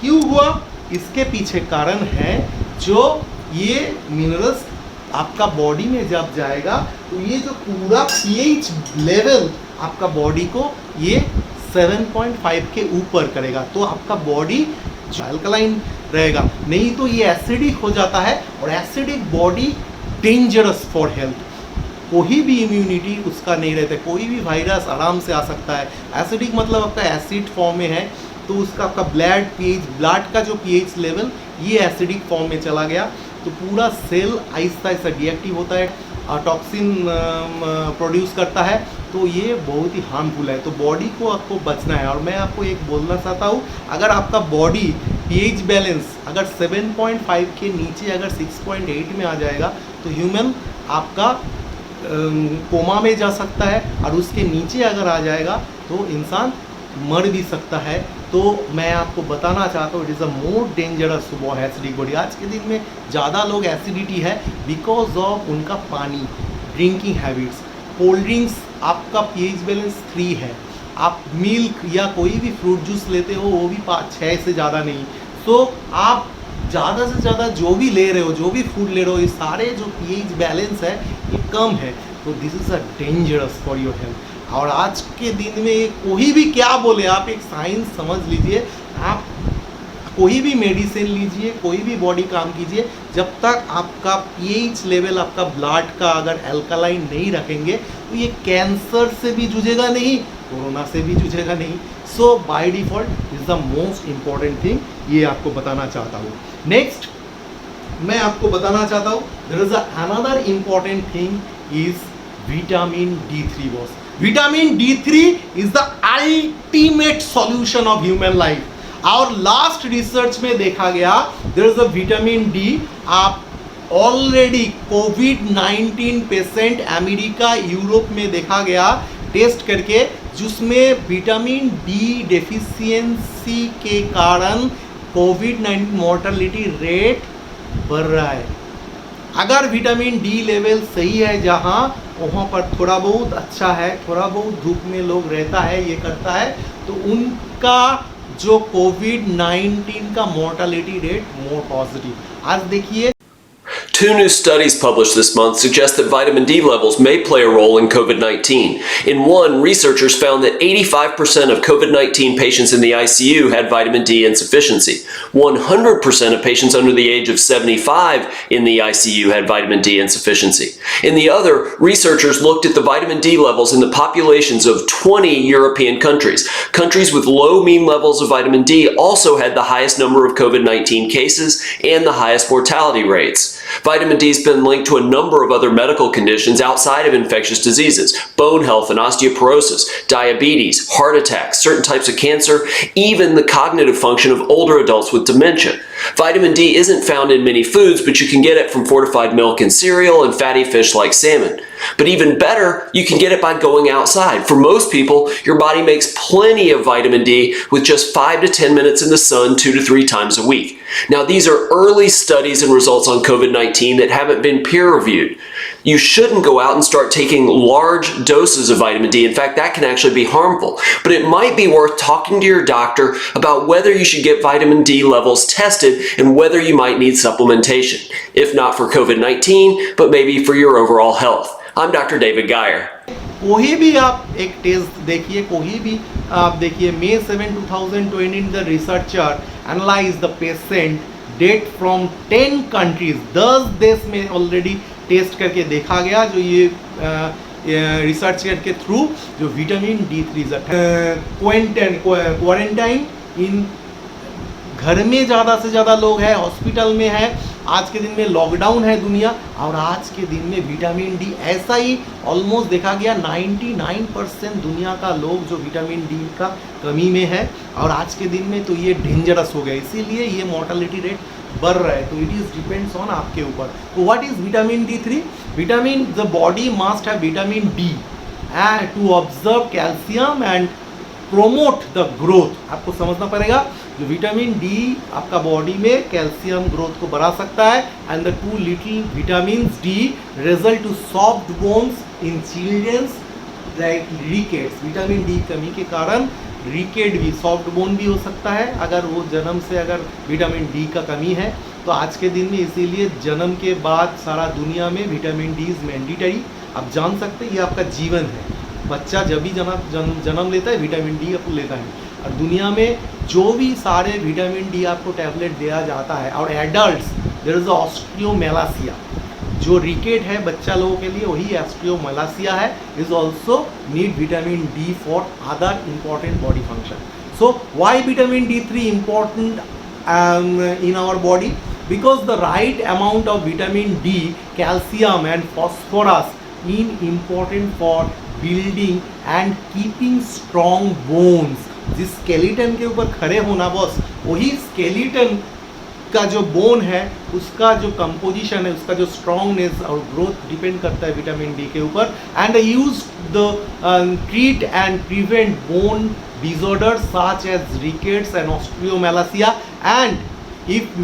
क्यों हुआ, इसके पीछे कारण है जो ये मिनरल्स आपका बॉडी में जब जाएगा तो ये जो पूरा pH लेवल आपका बॉडी को ये 7.5 के ऊपर करेगा, तो आपका बॉडी अल्कलाइन रहेगा। नहीं तो ये एसिडिक हो जाता है, और acidic body dangerous for health. कोई भी इम्यूनिटी उसका नहीं रहता, कोई भी वायरस आराम से आ सकता है। एसिडिक मतलब आपका एसिड फॉर्म में है, तो उसका आपका ब्लड का जो pH लेवल ये एसिडिक फॉर्म में चला गया, तो पूरा सेल आहिस्ता आहिस्ता डीएक्टिव होता है, टॉक्सिन प्रोड्यूस करता है, तो ये बहुत ही हार्मफुल है। तो बॉडी को आपको बचना है। और मैं आपको एक बोलना चाहता हूँ, अगर आपका बॉडी pH बैलेंस अगर 7.5 के नीचे अगर 6.8 में आ जाएगा तो ह्यूमन आपका कोमा में जा सकता है, और उसके नीचे अगर आ जाएगा तो इंसान मर भी सकता है। तो मैं आपको बताना चाहता हूँ it is a more dangerous for acidic body. आज के दिन में ज़्यादा लोग एसिडिटी है बिकॉज ऑफ उनका पानी, ड्रिंकिंग हैबिट्स। कोल्ड ड्रिंक्स आपका pH बैलेंस 3 है, आप मिल्क या कोई भी फ्रूट जूस लेते हो वो भी 6 से ज़्यादा नहीं। सो आप ज़्यादा से ज़्यादा जो भी ले रहे हो, जो भी फूड ले रहे हो, ये सारे जो pH बैलेंस है ये कम है, तो this is a dangerous for your health. और आज के दिन में कोई भी क्या बोले, आप एक साइंस समझ लीजिए, आप कोई भी मेडिसिन लीजिए, कोई भी बॉडी काम कीजिए, जब तक आपका pH लेवल आपका ब्लड का अगर अल्कलाइन नहीं रखेंगे तो ये कैंसर से भी जूझेगा नहीं, कोरोना से भी जूझेगा नहीं। So by default is the most important thing, ये आपको बताना चाहता हूँ। नेक्स्ट मैं आपको बताना चाहता हूँ, there is another important thing is vitamin D3 boss. Vitamin D3 is the ultimate solution of human life. और लास्ट रिसर्च में देखा गया, there is a vitamin D, आप ऑलरेडी कोविड-19 पेशेंट अमेरिका यूरोप में देखा गया टेस्ट करके, जिसमें विटामिन डी डेफिशिएंसी के कारण कोविड-19 मॉर्टलिटी रेट बढ़ रहा है। अगर विटामिन डी लेवल सही है जहाँ, वहाँ पर थोड़ा बहुत अच्छा है, थोड़ा बहुत धूप में लोग रहता है, ये करता है, तो उनका जो कोविड-19 का मॉर्टलिटी रेट मोर पॉजिटिव। आज देखिए, 2 new studies published this month suggest that vitamin D levels may play a role in COVID-19. In one, researchers found that 85% of COVID-19 patients in the ICU had vitamin D insufficiency. 100% of patients under the age of 75 in the ICU had vitamin D insufficiency. In the other, researchers looked at the vitamin D levels in the populations of 20 European countries. Countries with low mean levels of vitamin D also had the highest number of COVID-19 cases and the highest mortality rates. Vitamin D has been linked to a number of other medical conditions outside of infectious diseases: bone health and osteoporosis, diabetes, heart attacks, certain types of cancer, even the cognitive function of older adults with dementia. Vitamin D isn't found in many foods, but you can get it from fortified milk and cereal and fatty fish like salmon. But even better, you can get it by going outside. For most people, your body makes plenty of vitamin D with just 5 to 10 minutes in the sun 2 to 3 times a week. Now, these are early studies and results on COVID-19 that haven't been peer-reviewed. You shouldn't go out and start taking large doses of vitamin D. In fact, that can actually be harmful. But it might be worth talking to your doctor about whether you should get vitamin D levels tested and whether you might need supplementation. If not for COVID-19, but maybe for your overall health. I'm Dr. David Geyer. कोई भी आप एक test देखिए, कोई भी आप देखिए, May 7, 2020 the researcher analyse the patient data from 10 countries, 10 देश में ऑलरेडी टेस्ट करके देखा गया, जो ये रिसर्च के थ्रू जो विटामिन D3 क्वारंटाइन इन घर में ज़्यादा से ज़्यादा लोग हैं, हॉस्पिटल में है, आज के दिन में लॉकडाउन है दुनिया, और आज के दिन में विटामिन डी ऐसा ही ऑलमोस्ट देखा गया 99% दुनिया का लोग जो विटामिन डी का कमी में है, और आज के दिन में तो ये डेंजरस हो गया, इसीलिए ये मॉर्टलिटी रेट बढ़ रहा है। तो इट इज़ डिपेंड्स ऑन आपके ऊपर। तो what is vitamin D3? Vitamin, the body must have vitamin D to observe calcium and promote the growth. आपको समझना पड़ेगा, जो विटामिन डी आपका बॉडी में कैल्शियम ग्रोथ को बढ़ा सकता है, and the 2 little vitamin D result to soft bones in childrens like rickets. Vitamin D कमी के कारण रिकेट भी, सॉफ्ट बोन भी हो सकता है अगर वो जन्म से अगर विटामिन डी का कमी है। तो आज के दिन में इसीलिए जन्म के बाद सारा दुनिया में विटामिन डी इज़ मैंडेटरी। आप जान सकते हैं ये आपका जीवन है। बच्चा जब भी जन्म लेता है विटामिन डी आपको लेता है, और दुनिया में जो भी सारे विटामिन डी आपको टैबलेट दिया जाता है, और एडल्ट्स देयर इज ऑस्टियोमेलासिया, जो रिकेट है बच्चा लोगों के लिए वही ऑस्टियोमेलासिया है, is also need vitamin D for other important body function. So why vitamin D3 important in our body? Because the right amount of vitamin D, calcium and phosphorus is important for building and keeping strong bones. जिस skeleton के ऊपर खड़े होना boss, वही skeleton का जो bone है उसका जो कंपोजिशन है, उसका जो स्ट्रॉन्गनेस और ग्रोथ डिपेंड करता है विटामिन डी के ऊपर। And use the treat and prevent bone disorders such as rickets and osteomalacia, and if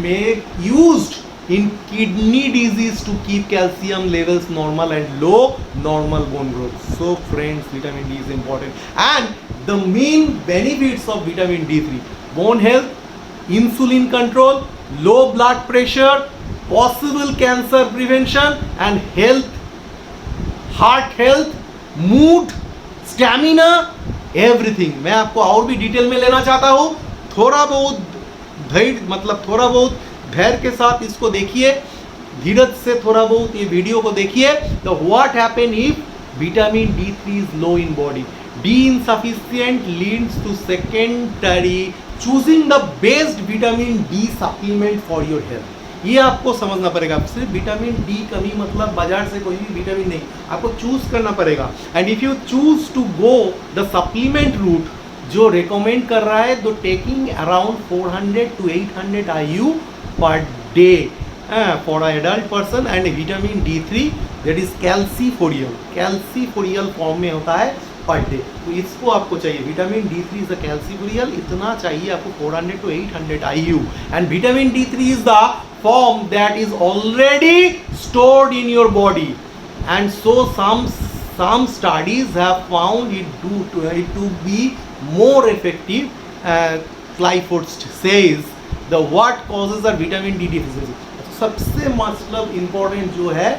used in kidney disease to keep calcium levels normal and low normal bone growth. So friends, vitamin D is important, and the main benefits of vitamin D3: bone health, insulin control, low blood pressure, possible cancer prevention, and health, heart health, mood, stamina, everything. मैं आपको और भी detail में लेना चाहता हूँ, थोड़ा बहुत थोड़ा बहुत धैर्य के साथ इसको देखिए, धीरज से थोड़ा बहुत ये वीडियो को देखिए। तो what happen if vitamin D3 is low in body? D insufficient leads to secondary choosing the best vitamin D supplement for your health. ये आपको समझना पड़ेगा। सिर्फ विटामिन डी कमी मतलब बाजार से कोई भी विटामिन नहीं, आपको चूज करना पड़ेगा। And if you choose to go the supplement route जो रिकमेंड कर रहा है, तो taking around 400 to 800 IU per day for an adult person, and vitamin D3 that is calciferol form में होता है पर डे। तो इसको आपको चाहिए, विटामिन D3 इज द कैल्सीफोरियल, इतना चाहिए आपको 400 to 800 IU, and vitamin D3 is the form that is already stored in your body, and so some studies have found it to be more effective. Clifford says the what causes the vitamin D deficiency. सबसे मतलब important जो है,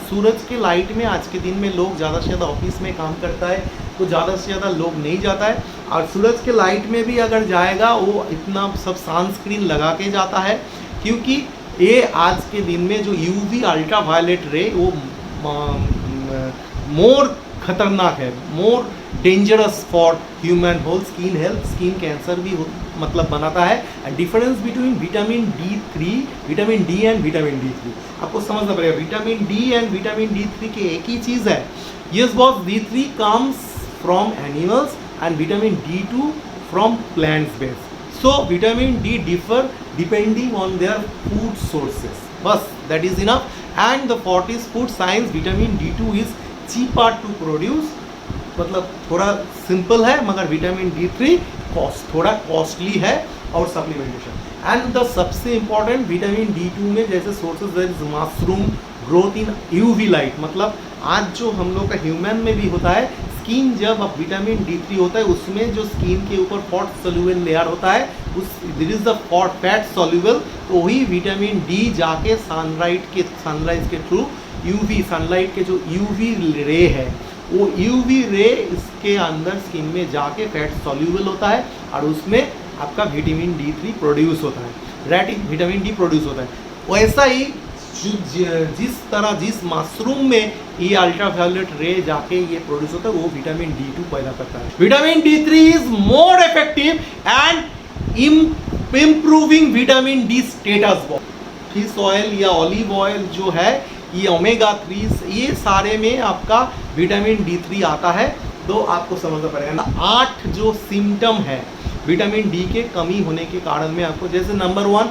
सूरज के light में आज के दिन में लोग ज़्यादा से ज़्यादा ऑफिस में काम करता है तो ज़्यादा से ज़्यादा लोग नहीं जाता है, और सूरज के लाइट में भी अगर जाएगा वो इतना सब सनस्क्रीन लगा के जाता है, क्योंकि ये आज के दिन में जो UV अल्ट्रा वायलेट रे वो मोर खतरनाक है, more dangerous for human whole skin health, skin cancer भी मतलब बनाता है। And difference between vitamin D and vitamin D3 आपको समझना पड़ेगा। Vitamin D and vitamin D3 के एक ही चीज़ है। Yes boss, D3 comes from animals and vitamin D2 from plants base. So vitamin D differ depending on their food sources. बस that is enough. And the Fortis food science vitamin D2 is cheaper to produce. मतलब थोड़ा simple है, मगर vitamin D3 थोड़ा costly है और supplementation. And the सबसे important vitamin D2 में जैसे सोर्सेज है mushroom growth in UV light, मतलब आज जो हम लोग का ह्यूमन में भी होता है, स्किन जब अब विटामिन D3 होता है उसमें जो स्किन के ऊपर फैट सोल्यूबल लेयर होता है, उस this is the fat soluble, तो वही विटामिन D जाके सनराइज के थ्रू UV सनलाइट के जो UV रे है, वो UV रे इसके अंदर स्किन में जाके फैट सोल्यूबल होता है और उसमें आपका विटामिन D3 प्रोड्यूस होता है, विटामिन D प्रोड्यूस होता है। वैसा ही जिस मशरूम में ये अल्ट्रावायलेट रे जाके ये प्रोड्यूस होता है, वो विटामिन D2 पैदा करता है। Vitamin D3 is more effective and improving vitamin D status. Fish oil या ऑलिव ऑयल जो है, ये ओमेगा 3, ये सारे में आपका विटामिन D3 आता है। तो आपको समझना पड़ेगा ना 8 जो सिम्टम है विटामिन D के कमी होने के कारण में आपको, जैसे नंबर 1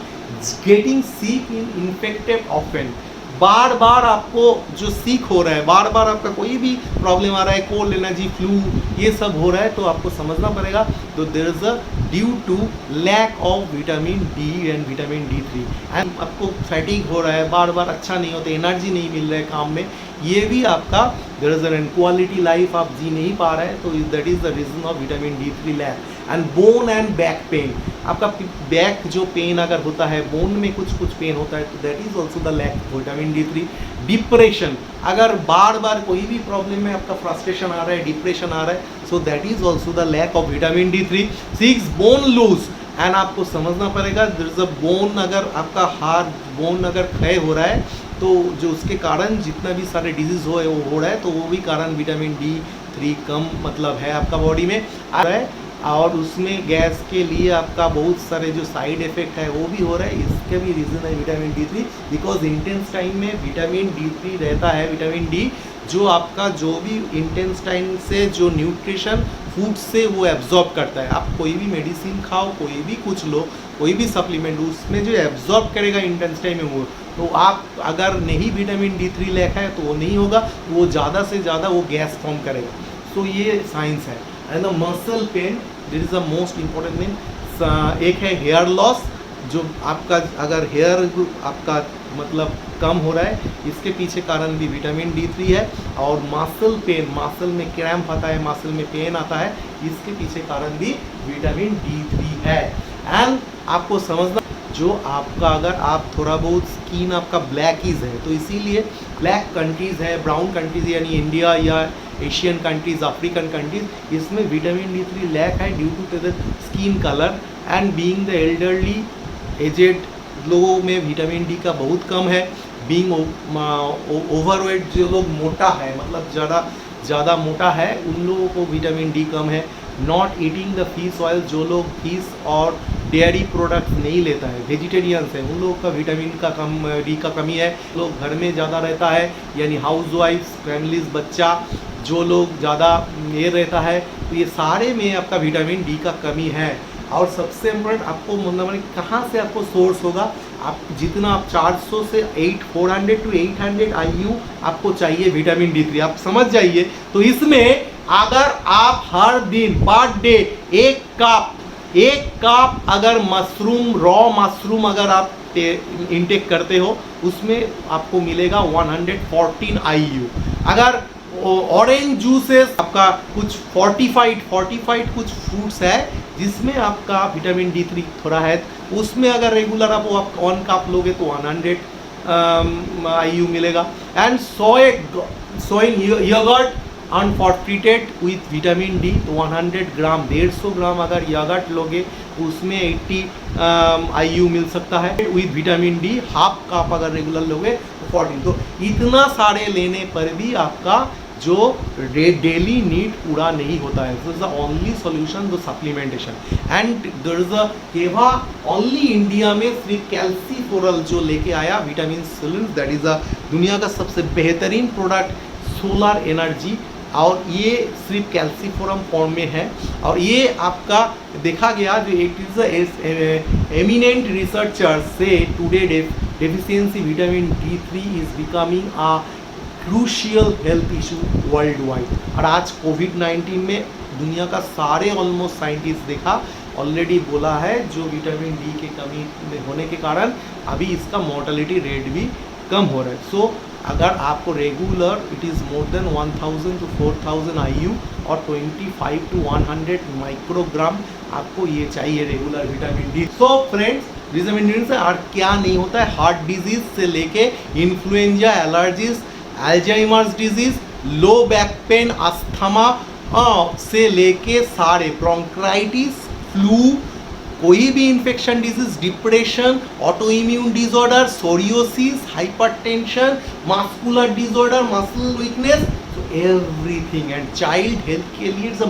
गेटिंग सिक इन इन्फेक्टेड ऑफन, बार बार आपको जो सीख हो रहा है, बार बार आपका कोई भी प्रॉब्लम आ रहा है, कोल्ड एलर्जी फ्लू ये सब हो रहा है, तो आपको समझना पड़ेगा। तो there is a due to lack of vitamin D and vitamin D3। And आपको फैटिक हो रहा है, बार बार अच्छा नहीं होता, एनर्जी नहीं मिल रहा है काम में, ये भी आपका there is an quality life आप जी नहीं पा रहे हैं, तो that is the reason of vitamin D3 lack. And bone and back pain, आपका बैक जो पेन अगर होता है, बोन में कुछ पेन होता है, तो that is also the lack vitamin D3। Depression, अगर बार बार कोई भी प्रॉब्लम में आपका फ्रस्ट्रेशन आ रहा है, डिप्रेशन आ रहा है, so that is also the lack of vitamin D3। 6 bone loose, and आपको समझना पड़ेगा देयर इज अ बोन, अगर आपका हार्ट बोन अगर क्षय हो रहा है, तो जो उसके कारण जितना भी सारे डिजीज हो रहा है, तो वो भी कारण विटामिन D3 कम मतलब है आपका बॉडी में आ रहा है, और उसमें गैस के लिए आपका बहुत सारे जो साइड इफेक्ट है वो भी हो रहा है। इसके भी रीज़न है विटामिन D3, बिकॉज इंटेस्टाइन में विटामिन D3 रहता है, विटामिन D जो आपका जो भी इंटेस्टाइन से जो न्यूट्रिशन फूड से वो एब्जॉर्ब करता है। आप कोई भी मेडिसिन खाओ, कोई भी कुछ लो, कोई भी सप्लीमेंट, उसमें जो एब्जॉर्ब करेगा इंटेस्टाइन में वो, तो आप अगर नहीं विटामिन D3 लैक है तो वो नहीं होगा, वो ज़्यादा से ज़्यादा वो गैस फॉर्म करेगा। सो ये साइंस है। And the muscle pain, this is the most important thing. एक है हेयर लॉस, जो आपका अगर हेयर आपका मतलब कम हो रहा है, इसके पीछे कारण भी विटामिन D3 है। और मसल पेन, मसल में क्रैम्प आता है, मसल में पेन आता है, इसके पीछे कारण भी विटामिन D3 है। एंड आपको समझना, जो आपका अगर आप थोड़ा बहुत स्किन आपका ब्लैकिज है, तो इसीलिए ब्लैक कंट्रीज़ है, ब्राउन कंट्रीज़ यानी इंडिया या एशियन कंट्रीज़, अफ्रीकन कंट्रीज़, इसमें विटामिन D3 लैक है due to the skin colour. And being the elderly aged लोगों में विटामिन D का बहुत कम है। बीइंग ओवरवेट, जो लोग मोटा है मतलब ज़्यादा मोटा है, उन लोगों को विटामिन D कम है। Not eating the fish oil, जो लोग फिश और डेयरी प्रोडक्ट्स नहीं लेता है, वेजिटेरियंस है, उन लोगों का विटामिन का D का कमी है। लोग घर में ज़्यादा रहता है यानी हाउस वाइफ्स, फैमिलीज, बच्चा, जो लोग ज़्यादा ये रहता है, तो ये सारे में आपका विटामिन D का कमी है। और सबसे इम्पोर्टेंट आपको मतलब कहाँ से आपको सोर्स होगा, आप जितना आप 400 से 400 to 800 IU आपको चाहिए विटामिन D3, आप समझ जाइए। तो इसमें अगर आप हर दिन पर डे एक कप अगर मशरूम, रॉ मशरूम अगर आप इनटेक करते हो, उसमें आपको मिलेगा 114 IU। अगर ऑरेंज जूसेस आपका कुछ फोर्टिफाइड कुछ फ्रूट्स है जिसमें आपका विटामिन D3 थोड़ा है, उसमें अगर रेगुलर आप 1 कप लोगे तो 100 IU मिलेगा। And soy yogurt unfortified with vitamin D, तो 100 ग्राम 150 ग्राम अगर योगर्ट लोगे उसमें 80 IU मिल सकता है with vitamin D. Half cup अगर रेगुलर लोगे तो 14। तो इतना सारे लेने पर भी आपका जो डेली नीड पूरा नहीं होता है। This is the only solution, the supplementation. And there is a केवा ओनली इंडिया में सिर्फ कैल्सीफोरल जो लेके आया विटामिन सिलिंस, दैट इज अ दुनिया का सबसे बेहतरीन प्रोडक्ट सोलर एनर्जी, और ये सिर्फ कैल्सीफोरम फॉर्म में है। और ये आपका देखा गया जो इट इज एमिनेंट रिसर्चर से today deficiency vitamin D3 is becoming a crucial health issue world wide. और आज कोविड-19 में दुनिया का सारे ऑलमोस्ट साइंटिस्ट देखा ऑलरेडी बोला है जो विटामिन डी के कमी होने के कारण अभी इसका मोर्टेलिटी रेट भी कम हो रहा है। सो अगर आपको regular it is more than 1000 to 4000 IU और 25 to 100 माइक्रोग्राम आपको ये चाहिए regular vitamin D. So friends, vitamin D से और क्या नहीं होता है, हार्ट डिजीज से लेके influenza, allergies, Alzheimer's disease, low back pain, asthma से लेके सारे ब्रोंकाइटिस, फ्लू, कोई भी infection disease, depression, auto immune disorder, psoriasis, hypertension, muscular disorder, muscle weakness, तो एवरीथिंग। एंड चाइल्ड हेल्थ के लिए इट्स अ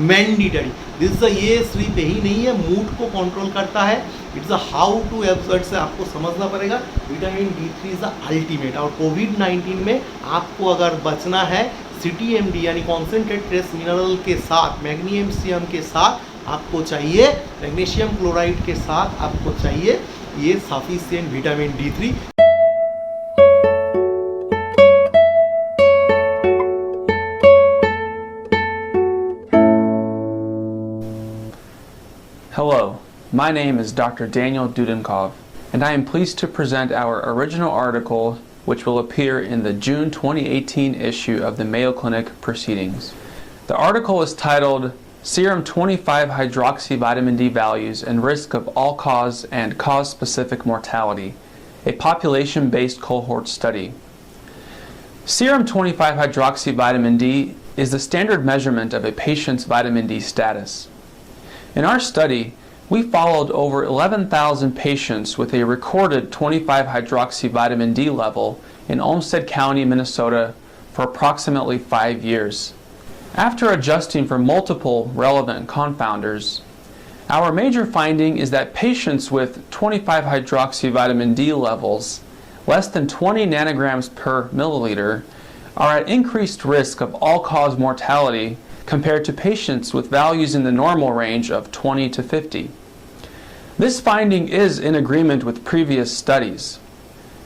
मैंडेटरी। दिस ये सिर्फ यही नहीं है, मूड को कंट्रोल करता है, it's a how to absorb से आपको समझना पड़ेगा। Vitamin D3 is the ultimate. और कोविड-19 में आपको अगर बचना है CTMD यानी कॉन्सेंट्रेट ट्रेस मिनरल के साथ, मैग्नीशियम के साथ आपको चाहिए, मैग्नीशियम क्लोराइड के साथ आपको चाहिए ये sufficient vitamin D3। Hello, my name is Dr. Daniel Dudenkov, and I am pleased to present our original article which will appear in the June 2018 issue of the Mayo Clinic Proceedings. The article is titled Serum 25-hydroxyvitamin D Values and Risk of All-Cause and Cause-Specific Mortality, a Population-Based Cohort Study. Serum 25-hydroxyvitamin D is the standard measurement of a patient's vitamin D status. In our study, we followed over 11,000 patients with a recorded 25-hydroxyvitamin D level in Olmsted County, Minnesota for approximately 5 years. After adjusting for multiple relevant confounders, our major finding is that patients with 25-hydroxyvitamin D levels less than 20 nanograms per milliliter are at increased risk of all-cause mortality compared to patients with values in the normal range of 20 to 50. This finding is in agreement with previous studies.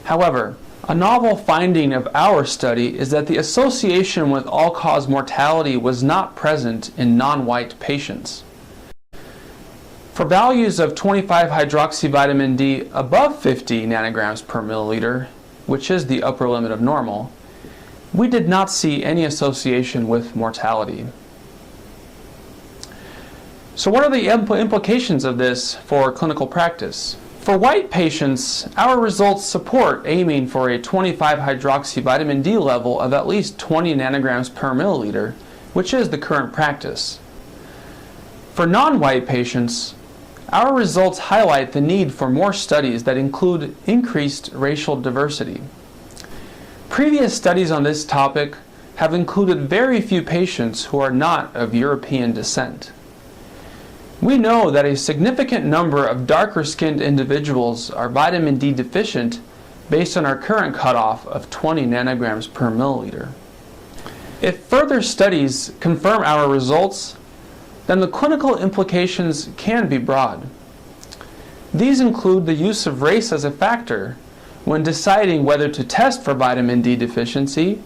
However, a novel finding of our study is that the association with all-cause mortality was not present in non-white patients. For values of 25-hydroxyvitamin D above 50 nanograms per milliliter, which is the upper limit of normal, we did not see any association with mortality. So what are the implications of this for clinical practice? For white patients, our results support aiming for a 25-hydroxyvitamin D level of at least 20 nanograms per milliliter, which is the current practice. For non-white patients, our results highlight the need for more studies that include increased racial diversity. Previous studies on this topic have included very few patients who are not of European descent. We know that a significant number of darker-skinned individuals are vitamin D deficient based on our current cutoff of 20 nanograms per milliliter. If further studies confirm our results, then the clinical implications can be broad. These include the use of race as a factor when deciding whether to test for vitamin D deficiency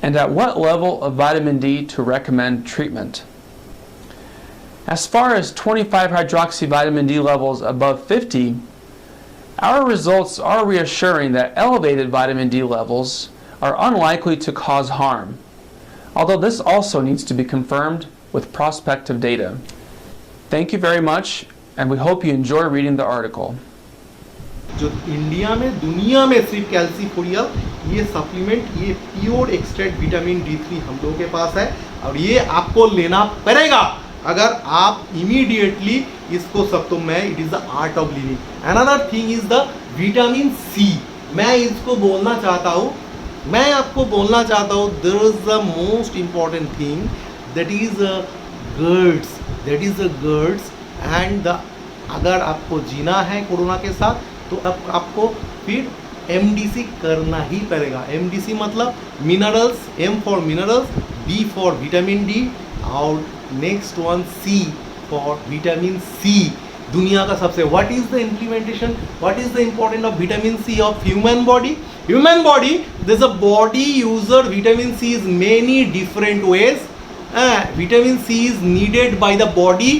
and at what level of vitamin D to recommend treatment. As far as 25-hydroxyvitamin D levels above 50, our results are reassuring that elevated vitamin D levels are unlikely to cause harm, although this also needs to be confirmed with prospective data. Thank you very much, and we hope you enjoy reading the article. जो India में दुनिया में सिर्फ कैल्सीफोरियल ये supplement, ये pure extract vitamin D3 हम लोगों के पास है और ये आपको लेना पड़ेगा अगर आप इमीडिएटली इसको सब। तो मैं it is the art of living. Another thing is the vitamin C. मैं इसको बोलना चाहता हूँ, मैं आपको बोलना चाहता हूँ, there is the most important thing that is guards, that is the guards and the अगर आपको जीना है कोरोना के साथ तो आपको फिर MDC करना ही पड़ेगा। MDC मतलब minerals, M for minerals, B for vitamin D और next one C for vitamin C। दुनिया का सबसे what is the implementation, what is the important of vitamin C of human body? Human body, this a body user vitamin C is many different ways. Vitamin C is needed by the body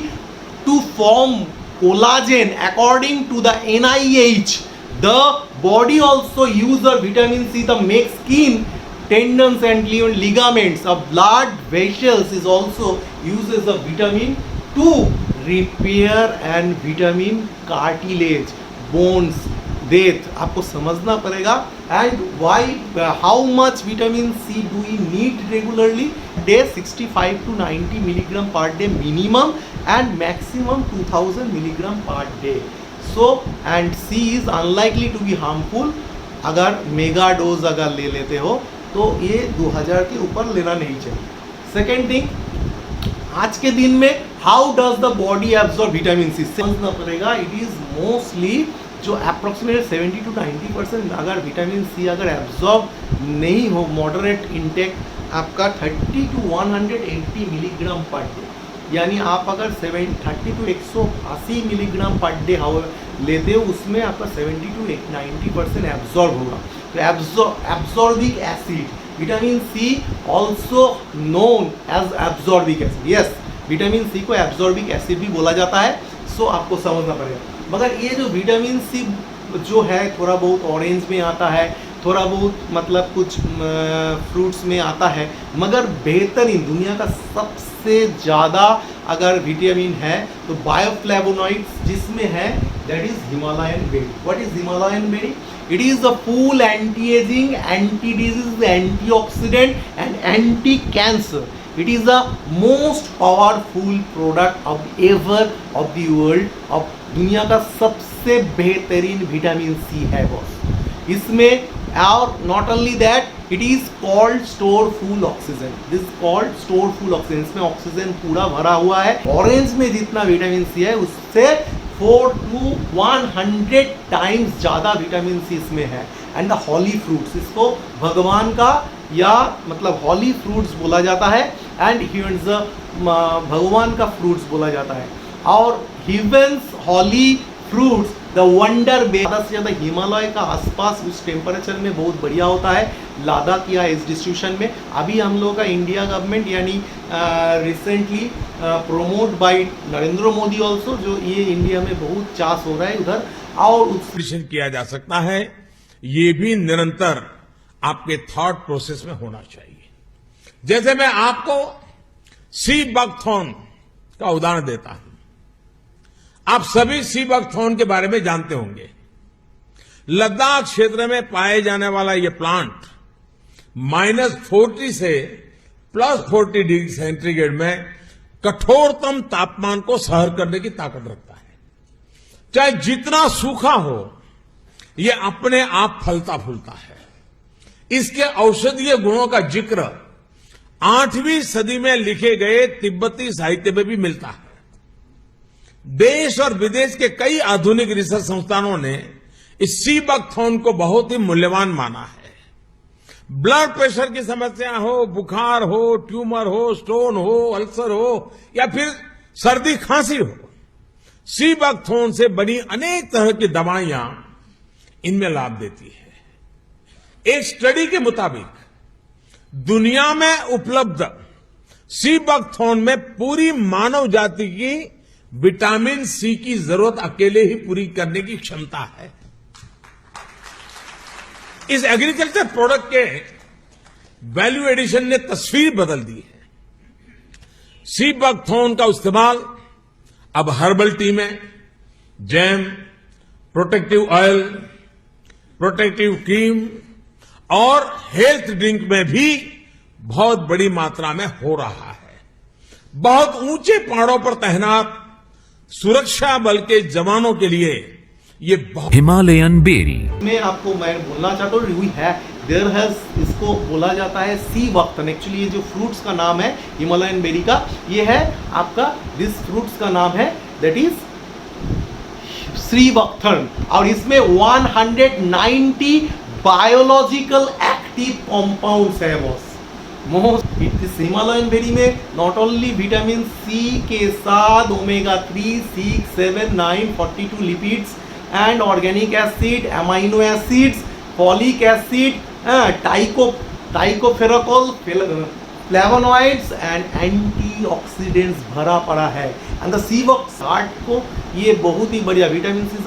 to form collagen according to the NIH. The body also uses vitamin C to make skin, tendons and ligaments. A blood vessels is also uses a vitamin to repair and vitamin cartilage, bones, death. आपको समझना पड़ेगा. And why, how much vitamin C do we need regularly? Day 65 to 90 milligram per day minimum and maximum 2000 milligram per day. So and C is unlikely to be harmful. अगर mega dose अगर ले लेते हो तो ये 2000 के ऊपर लेना नहीं चाहिए. सेकेंड थिंग, आज के दिन में how does the body absorb vitamin C समझना पड़ेगा. इट इज मोस्टली जो अप्रोक्सीमेट 70 to 90% अगर विटामिन सी अगर एब्जॉर्ब नहीं हो, मॉडरेट इंटेक आपका 30 to 180 मिलीग्राम पर डे, यानी आप अगर 30 to 180 मिलीग्राम पर डे लेते हो उसमें आपका 70 to 90% एब्जॉर्ब होगा. तो absorbic acid, vitamin C also known as absorbic acid. Yes, vitamin C को एब्जॉर्बिक एसिड भी बोला जाता है. सो आपको समझना पड़ेगा. मगर ये जो विटामिन सी जो है थोड़ा बहुत ऑरेंज में आता है, थोड़ा बहुत मतलब कुछ फ्रूट्स में आता है, मगर बेहतरीन दुनिया का सबसे ज़्यादा अगर विटामिन है तो बायोफ्लेवोनॉइड्स जिसमें है that is Himalayan berry. What is Himalayan berry? It is the full anti ageing, anti disease, antioxidant and anti cancer. It is the most powerful product of ever of the world. of दुनिया का सबसे बेहतरीन vitamin C है boss इसमें. और not only that, it is called store full oxygen. This called store full oxygen. इसमें oxygen पूरा भरा हुआ है. ऑरेंज में जितना विटामिन सी है उससे 4 to 100 टाइम्स ज़्यादा विटामिन सी इसमें है. एंड द हॉली फ्रूट्स, इसको भगवान का या मतलब हॉली फ्रूट्स बोला जाता है. एंड ह्यूमन्स भगवान का फ्रूट्स बोला जाता है. और humans holy fruits the wonder bay. ज़्यादा से ज़्यादा हिमालय का आसपास उस टेम्परेचर में बहुत बढ़िया होता है. लद्दाख या इस डिस्ट्रीब्यूशन में अभी हम लोग का इंडिया गवर्नमेंट यानी recently promote by Narendra Modi also, जो ये इंडिया में बहुत चास हो रहा है उधर. और न्यूट्रिशन किया जा सकता है, ये भी निरंतर आपके थॉट प्रोसेस में होना चाहिए. जैसे मैं आपको सी बकथॉर्न का उदाहरण देता हूं. आप सभी सी बकथॉर्न के बारे में जानते होंगे. लद्दाख क्षेत्र में पाए जाने वाला यह प्लांट -40 से +40 डिग्री सेंटीग्रेड में कठोरतम तापमान को सहन करने की ताकत रखता है. चाहे जितना सूखा हो, यह अपने आप फलता फूलता है. इसके औषधीय गुणों का जिक्र 8वीं सदी में लिखे गए तिब्बती साहित्य में भी मिलता है. देश और विदेश के कई आधुनिक रिसर्च संस्थानों ने इस सी बकथॉर्न को बहुत ही मूल्यवान माना है. ब्लड प्रेशर की समस्या हो, बुखार हो, ट्यूमर हो, स्टोन हो, अल्सर हो या फिर सर्दी खांसी हो, सी बकथोर्न से बनी अनेक तरह की दवाइयां इनमें लाभ देती है। एक स्टडी के मुताबिक दुनिया में उपलब्ध सी बकथोर्न में पूरी मानव जाति की विटामिन सी की जरूरत अकेले ही पूरी करने की क्षमता है। इस एग्रीकल्चर प्रोडक्ट के वैल्यू एडिशन ने तस्वीर बदल दी है। सी बकथोर्न का इस्तेमाल अब हर्बल टी में, jam, protective oil, protective cream और हेल्थ ड्रिंक में भी बहुत बड़ी मात्रा में हो रहा है। बहुत ऊंचे पहाड़ों पर तैनात सुरक्षा बल के जवानों के लिए ये बहुत Himalayan berry. मैं आपको मैं बोलना चाहता हूँ देयर हैज इसको बोला जाता है सी बकथर्न। एक्चुअली ये जो फ्रूट्स का नाम है हिमालयन बेरी का, ये है आपका दिस फ्रूट्स का नाम है दैट इज सी बकथर्न। और इसमें 190 बायोलॉजिकल एक्टिव कंपाउंड्स है बॉस। मोस्ट इस हिमालयन बेरी में नॉट ओनली विटामिन सी के साथ omega 3, 6, 7, 9, 42 lipids and organic acid, amino acids, folic acid, tocopherol, flavonoids and antioxidants भरा पड़ा है। And the sea buck heart को ये बहुत ही बढ़िया vitamin C is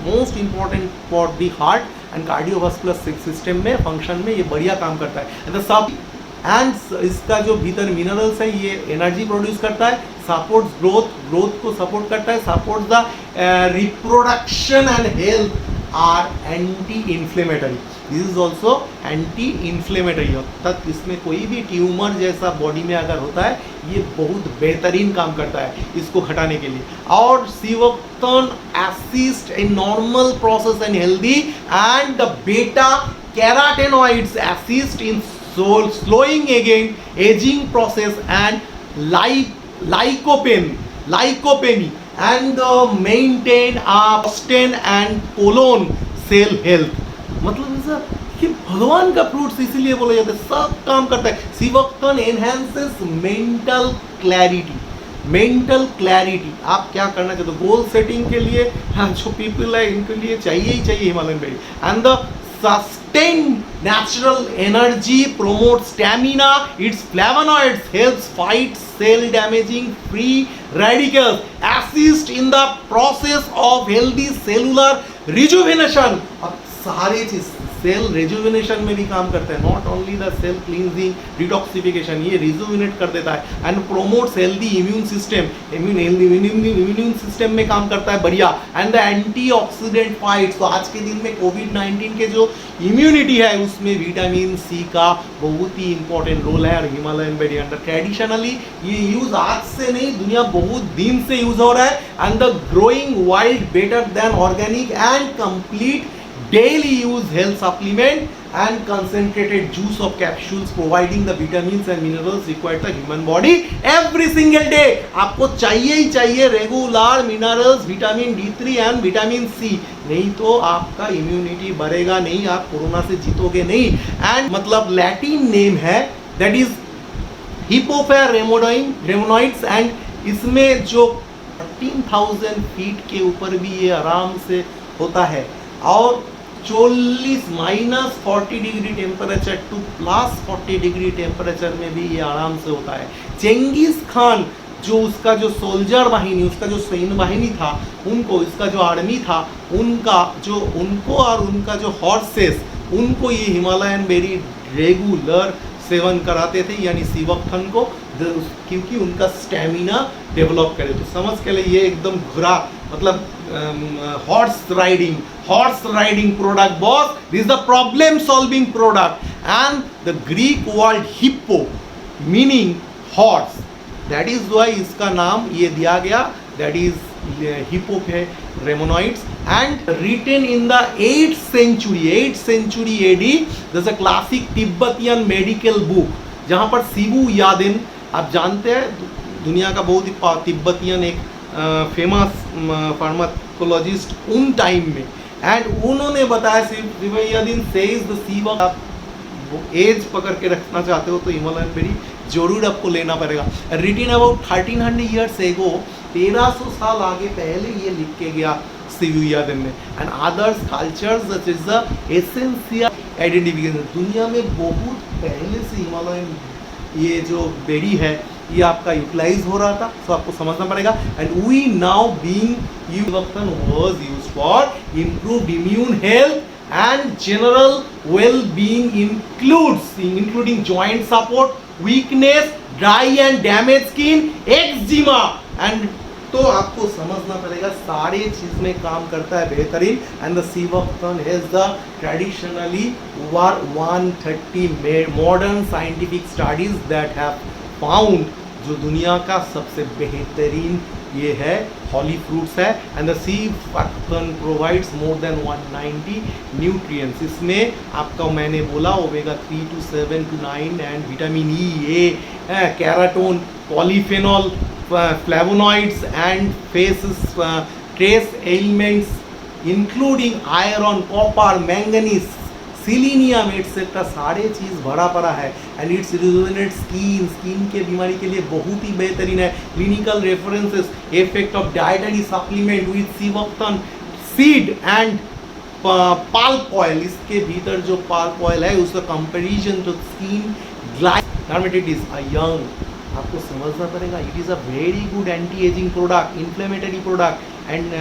most important for the heart and cardiovascular system में फंक्शन में ये बढ़िया काम करता है। एंड द सब एंड इसका जो भीतर मिनरल्स है ये एनर्जी प्रोड्यूस करता है, सपोर्ट्स ग्रोथ को सपोर्ट करता है, support the reproduction and health are anti inflammatory. This is also anti inflammatory. अर्थात इसमें कोई भी ट्यूमर जैसा बॉडी में अगर होता है ये बहुत बेहतरीन काम करता है इसको हटाने के लिए। और sea buckthorn assist in normal process and healthy and the beta carotenoids assist in slowing again aging process and lycopene and maintain prostate and colon cell health। मतलब सर कि भगवान का फ्रूट्स इसीलिए बोला जाता है, सब काम करता है। सी बकथर्न एनहांसेस मेंटल क्लैरिटी। आप क्या करना चाहते हो गोल सेटिंग के लिए, हाँ जो पीपल है इनके लिए चाहिए ही चाहिए Himalayan berry. And the sustained natural energy, promotes stamina, its flavonoids helps fight cell damaging free radicals, assist in the process of healthy cellular rejuvenation। अब सारे चीज सेल रिजुविनेशन में भी काम करते हैं, not only the cell cleansing detoxification, ये rejuvenate कर देता है and promotes healthy immune system, immune system में काम करता है बढ़िया। एंड द एंटीऑक्सीडेंट फाइट्स, तो आज के दिन में कोविड-19 के जो इम्यूनिटी है उसमें विटामिन सी का बहुत ही इंपॉर्टेंट रोल है। और हिमालयन बेरी अंडर ट्रेडिशनली ये यूज आज से नहीं, दुनिया बहुत दिन से यूज हो रहा है। And the growing wild better than organic and complete daily use health supplement and concentrated juice of capsules providing the vitamins and minerals required the human body every single day। आपको चाहिए ही चाहिए regular minerals, vitamin D3 and vitamin C, नहीं तो आपका immunity बढ़ेगा नहीं, आप कोरोना से जीतोगे नहीं। एंड मतलब लैटिन नेम है दैट इज हिपोफेयर रेमोनॉइड्स एंड इसमें जो 13,000 फीट के ऊपर भी ये आराम से होता है। और 40 degree temperature to +40 degree temperature में भी ये आराम से होता है। चेंगिस खान जो उसका जो सोल्जर वाहिनी, उसका जो सैन्य वाहिनी था, उनको इसका जो आर्मी था, उनको और उनका जो हॉर्सेस, उनको ये हिमालयन बेरी रेगुलर सेवन कराते थे, यानी सी बकथर्न को, क्योंकि उनका स्टेमिना डेवलप करे। तो समझ के लिए ये एकदम घोड़ा मतलब horse riding product boss, this is the problem solving product. And the Greek word hippo meaning horse, that is why इसका नाम ये दिया गया, that is hipporemonoids. And written in the 8th century AD, there's a classic Tibetan medical book, जहाँ पर शिबू यादेन, आप जानते हैं दुनिया का बहुत ही तिब्बतियन एक फेमस फार्माकोलॉजिस्ट उन टाइम में, एंड उन्होंने बताया शिबू यादेन सेज द सी बक, आप एज पकड़ के रखना चाहते हो तो हिमालयन बेरी जरूर आपको लेना पड़ेगा। रिटन अबाउट 1300 ईयर्स एगो, 1300 साल आगे पहले ये लिख के गया सिविलियन में। And others cultures that is the essential identification. दुनिया में बहुत पहले से हिमालयन ये जो बेरी है ये आपका यूटिलाइज हो रहा था, तो आपको समझना पड़ेगा। And we now being was used for improved immune health and general well-being including joint support, weakness, dry and damaged skin, eczema and तो आपको समझना पड़ेगा सारे चीज में काम करता है बेहतरीन। And the sea buckthorn has the traditionally over 130 modern scientific studies that have found, जो दुनिया का सबसे बेहतरीन ये है हॉली फ्रूट्स है। And the sea buckthorn provides more than 190 nutrients. इसमें आपका मैंने बोला omega 3 to 7 to 9 and vitamin E, A, carotene, polyphenol, flavonoids and trace elements including iron, copper, manganese, selenium etcetera सारे चीज़ भरा पड़ा है। एंड इट्स रिजुवेनेट स्किन के बीमारी के लिए बहुत ही बेहतरीन है। Clinical references, effect of dietary supplement with sea buckthorn seed and pulp oil, इसके भीतर जो पल्प ऑयल है उसका कंपेरिजन टू स्किन ग्लाइस यंग, आपको समझना पड़ेगा। It is a very good anti aging product, inflammatory product and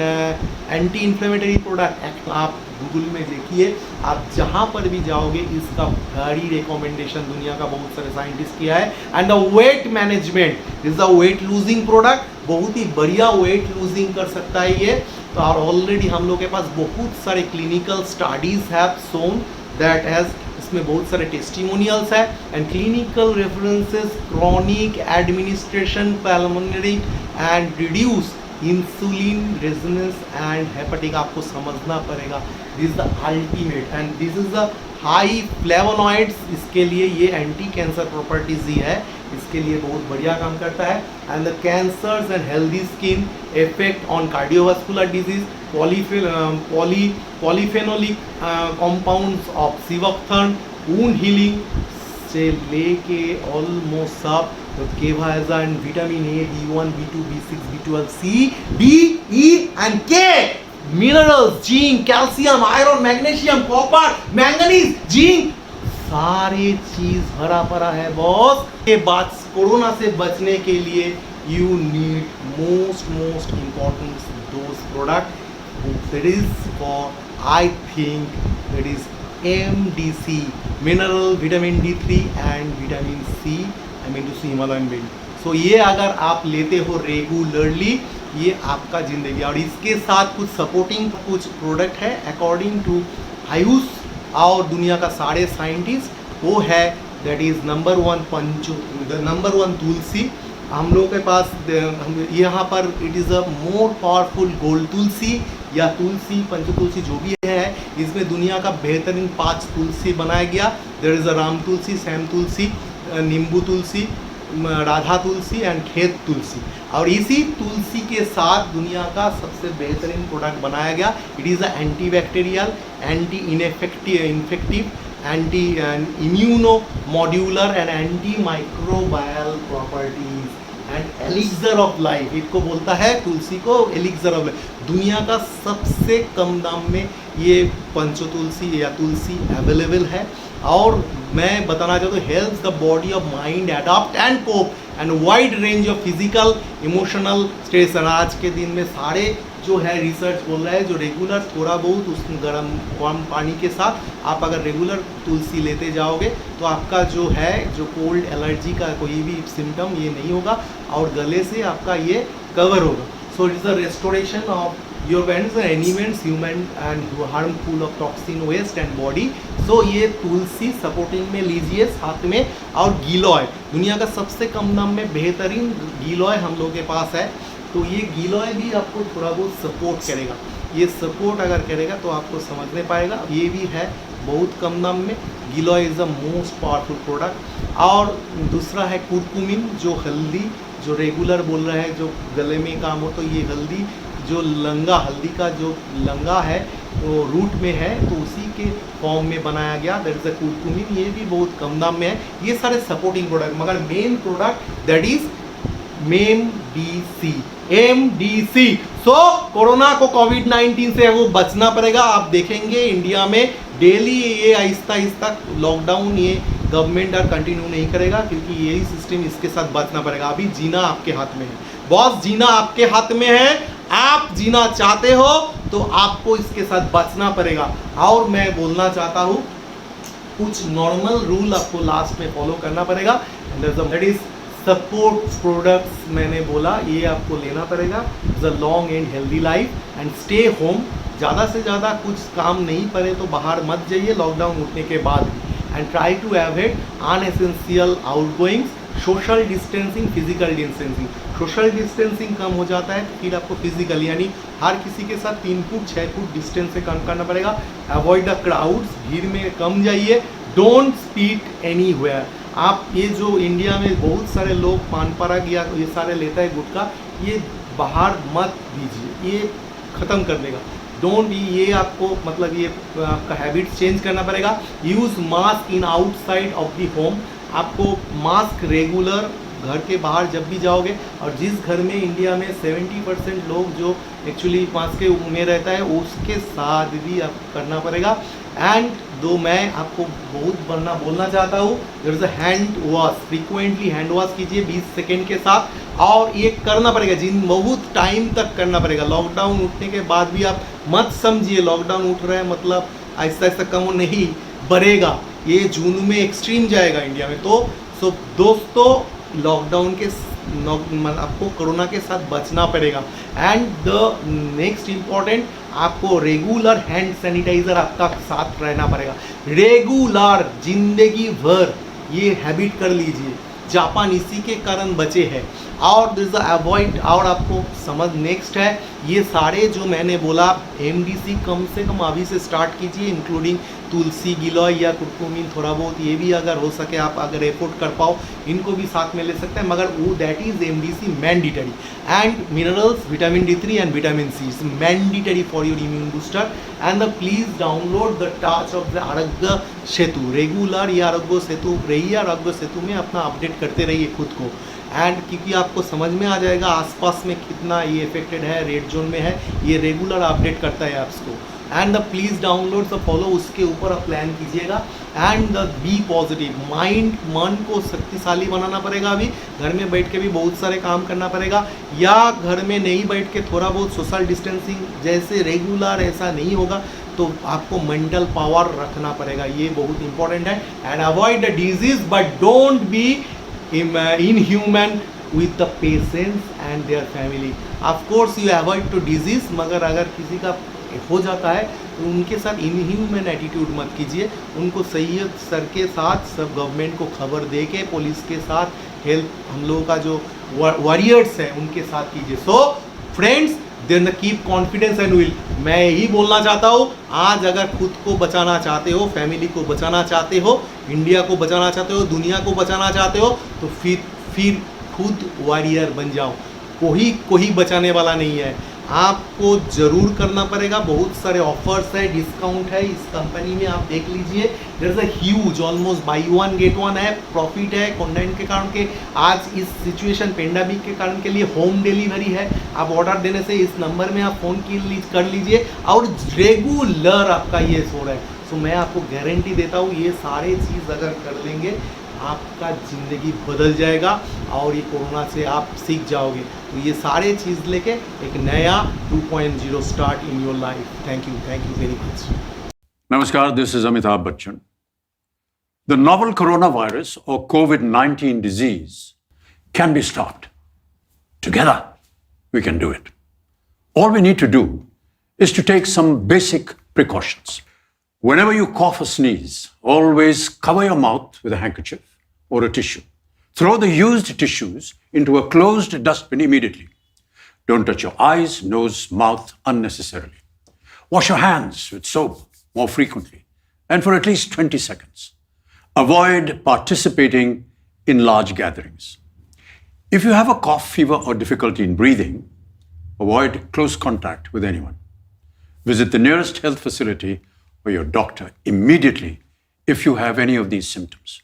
anti inflammatory product. आप गूगल में देखिए, आप जहाँ पर भी जाओगे इसका भारी रिकमेंडेशन दुनिया का बहुत सारे साइंटिस्ट किया है। And the weight management is the weight losing product, बहुत ही बढ़िया वेट लूजिंग कर सकता है ये। तो और ऑलरेडी हम लोग के पास बहुत सारे clinical studies have shown that has, इसमें बहुत सारे टेस्टिमोनियल्स है and clinical references, chronic administration, pulmonary and reduce insulin resistance and hepatic, आपको समझना पड़ेगा। This is the ultimate and this is the high flavonoids, इसके लिए ये एंटी कैंसर प्रॉपर्टीज ही है, इसके लिए बहुत बढ़िया काम करता है। And the cancers and healthy skin, effect on cardiovascular disease, polyphenolic compounds of sea buckthorn, wound healing से लेके ऑलमोस्ट सब केवाजा and vitamin A, B1, B2, B6, B12, C, D, E and K, minerals, zinc, calcium, iron, magnesium, copper, manganese, zinc, सारे चीज भरा पड़ा है boss. के बाद कोरोना से बचने के लिए you need most important those product that is for I think that is MDC, mineral, vitamin D3 and vitamin C, I mean to sea Himalayan berry. So ये अगर आप लेते हो रेगुलरली, ये आपका ज़िंदगी। और इसके साथ कुछ सपोर्टिंग कुछ प्रोडक्ट है अकॉर्डिंग टू आयुष और दुनिया का सारे साइंटिस्ट, वो है दैट इज़ नंबर 1 तुलसी। हम लोग के पास यहाँ पर it is a more powerful gold tulsi या तुलसी, पंचतुलसी जो भी है, इसमें दुनिया का बेहतरीन 5 तुलसी बनाया गया। देयर इज़ अ राम तुलसी, श्याम तुलसी, नींबू तुलसी, राधा तुलसी एंड खेत तुलसी। और इसी तुलसी के साथ दुनिया का सबसे बेहतरीन प्रोडक्ट बनाया गया। It is a anti bacterial, anti infective, anti immuno modular and anti microbial properties and elixir of life, इसको बोलता है तुलसी को एलिक्सर ऑफ लाइफ। दुनिया का सबसे कम दाम में ये पंचतुलसी या तुलसी अवेलेबल है। और मैं बताना चाहता हूँ, helps the body of mind adopt and cope and wide range of physical emotional stress. आज के दिन में सारे जो है रिसर्च बोल रहा है, जो रेगुलर थोड़ा बहुत उस गर्म पानी के साथ आप अगर रेगुलर तुलसी लेते जाओगे तो आपका जो है जो कोल्ड एलर्जी का कोई भी सिम्टम ये नहीं होगा और गले से आपका ये कवर होगा। So it is the restoration of your bands animents human and harmful of toxin waste and body. So ये तुलसी सपोर्टिंग में लीजिए साथ में। और गिलोय, दुनिया का सबसे कम दाम में बेहतरीन गिलोय हम लोग के पास है। तो ये गिलोय भी आपको थोड़ा बहुत सपोर्ट करेगा। ये सपोर्ट अगर करेगा तो आपको समझने पाएगा। ये भी है बहुत कम दाम में। Giloy is the most powerful product. और दूसरा है कुरकुमिन, जो हल्दी, जो रेगुलर बोल रहा है जो गले में काम हो, तो ये हल्दी जो लंगा, हल्दी का जो लंगा है वो रूट में है, तो उसी के फॉर्म में बनाया गया। दैट इज अ कुरकुमिन, ये भी बहुत कम दाम में है। ये सारे सपोर्टिंग प्रोडक्ट, मगर main product that is MDC। So corona को कोविड-19 से वो बचना पड़ेगा। आप देखेंगे इंडिया में डेली ये आहिस्ता आहिस्ता लॉकडाउन ये गवर्नमेंट और कंटिन्यू नहीं करेगा, क्योंकि यही सिस्टम, इसके साथ बचना पड़ेगा। अभी जीना आपके हाथ में है बॉस, जीना आपके हाथ में है। आप जीना चाहते हो तो आपको इसके साथ बचना पड़ेगा। और मैं बोलना चाहता हूँ कुछ नॉर्मल रूल आपको लास्ट में फॉलो करना पड़ेगा। दैट इज सपोर्ट प्रोडक्ट्स, मैंने बोला ये आपको लेना पड़ेगा। The long and healthy life and stay home. ज़्यादा से ज़्यादा कुछ काम नहीं पड़े तो बाहर मत जाइए लॉकडाउन उठने के बाद, and try to avoid unessential outgoings. Social distancing, physical distancing. Social distancing कम हो जाता है तो फिर आपको फिजिकल, यानी हर किसी के साथ 3 फुट 6 फुट डिस्टेंस से काम करना पड़ेगा। अवॉइड द क्राउड्स, भीड़ में कम जाइए। Don't speak anywhere. आप ये जो इंडिया में बहुत सारे लोग पान पराग या ये सारे लेता है गुटखा, ये बाहर मत दीजिए, ये ख़त्म कर देगा। डोंट, ये आपको मतलब ये आपका हैबिट चेंज करना पड़ेगा। Use mask in outside of the home. आपको मास्क रेगुलर घर के बाहर जब भी जाओगे, और जिस घर में इंडिया में 70% लोग जो एक्चुअली मास्क के में रहता है उसके साथ भी आप करना पड़ेगा। एंड दो मैं आपको बहुत बोलना चाहता हूँ, there is a hand wash. Frequently hand wash कीजिए 20 सेकेंड के साथ, और ये करना पड़ेगा जिन बहुत टाइम तक करना पड़ेगा। लॉकडाउन उठने के बाद भी आप मत समझिए लॉकडाउन उठ रहा है मतलब ऐसा ऐसा कम नहीं बढ़ेगा, ये जून में एक्सट्रीम जाएगा इंडिया में। तो दोस्तों लॉकडाउन के आपको कोरोना के साथ बचना पड़ेगा। एंड द नेक्स्ट इम्पॉर्टेंट, आपको रेगुलर हैंड सैनिटाइजर आपका साथ रहना पड़ेगा। रेगुलर जिंदगी भर ये हैबिट कर लीजिए। जापान इसी के कारण बचे हैं। और दिस अवॉइड, और आपको समझ नेक्स्ट है ये सारे जो मैंने बोला MDC कम से कम अभी से स्टार्ट कीजिए, इंक्लूडिंग तुलसी, गिलोय या कुरकुमिन थोड़ा बहुत, ये भी अगर हो सके आप अगर एफोर्ड कर पाओ इनको भी साथ में ले सकते हैं, मगर वो that is MDC mandatory. And minerals, vitamin D3 and vitamin C is mandatory for your immune booster. And please download the touch of the Aarogya Setu. Regular ये आरोग्य सेतु रहिए, आरोग्य सेतु में अपना अपडेट करते रहिए खुद को। एंड क्योंकि आपको समझ में आ जाएगा आसपास में कितना ये इफेक्टेड है, रेड जोन में है, ये रेगुलर अपडेट करता है ऐप्स को। And the please download the follow, उसके ऊपर आप प्लान कीजिएगा। And the be positive, mind, मन को शक्तिशाली बनाना पड़ेगा। अभी घर में बैठ के भी बहुत सारे काम करना पड़ेगा, या घर में नहीं बैठ के थोड़ा बहुत सोशल डिस्टेंसिंग जैसे रेगुलर ऐसा नहीं होगा तो आपको मेंटल पावर रखना पड़ेगा, ये बहुत इंपॉर्टेंट है। And avoid the disease but don't be inhuman with the patients and their family. Of course you avoid to disease, मगर अगर किसी का हो जाता है तो उनके साथ इनह्यूमन एटीट्यूड मत कीजिए। उनको सही सर के साथ सब गवर्नमेंट को खबर दे के, पुलिस के साथ, हेल्थ हम लोगों का जो वॉरियर्स है उनके साथ कीजिए। So friends, then keep confidence and will. मैं यही बोलना चाहता हूँ, आज अगर खुद को बचाना चाहते हो, फैमिली को बचाना चाहते हो, इंडिया को बचाना चाहते हो, दुनिया को बचाना चाहते हो, तो फिर खुद वॉरियर बन जाओ। कोई बचाने वाला नहीं है, आपको ज़रूर करना पड़ेगा। बहुत सारे ऑफर्स है, डिस्काउंट है इस कंपनी में, आप देख लीजिए। There is a huge, almost buy 1 get 1 है, प्रॉफिट है कंटेंट के कारण के। आज इस सिचुएशन पेंडेमिक के कारण के लिए होम डिलीवरी है, आप ऑर्डर देने से इस नंबर में आप फ़ोन कर लीजिए और रेगुलर आपका ये हो रहा है। सो मैं आपको गारंटी देता हूँ ये सारे चीज़ अगर कर लेंगे आपका ज़िंदगी बदल जाएगा और ये कोरोना से आप सीख जाओगे। तो ये सारे चीज़ लेके एक नया 2.0 start in your life. Thank you very much. Namaskar, this is Amitabh Bachchan. The novel coronavirus or COVID-19 disease can be stopped. Together, we can do it. All we need to do is to take some basic precautions. Whenever you cough or sneeze, always cover your mouth with a handkerchief or a tissue. Throw the used tissues into a closed dustbin immediately. Don't touch your eyes, nose, mouth unnecessarily. Wash your hands with soap more frequently and for at least 20 seconds. Avoid participating in large gatherings. If you have a cough, fever, or difficulty in breathing, Avoid close contact with anyone. Visit the nearest health facility or your doctor immediately if you have any of these symptoms.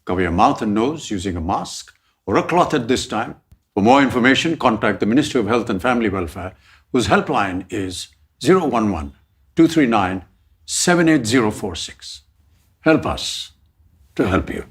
Cover your mouth and nose using a mask or a cloth at this time. For more information, contact the Ministry of Health and Family Welfare, whose helpline is 011 239 78046. Help us to help you.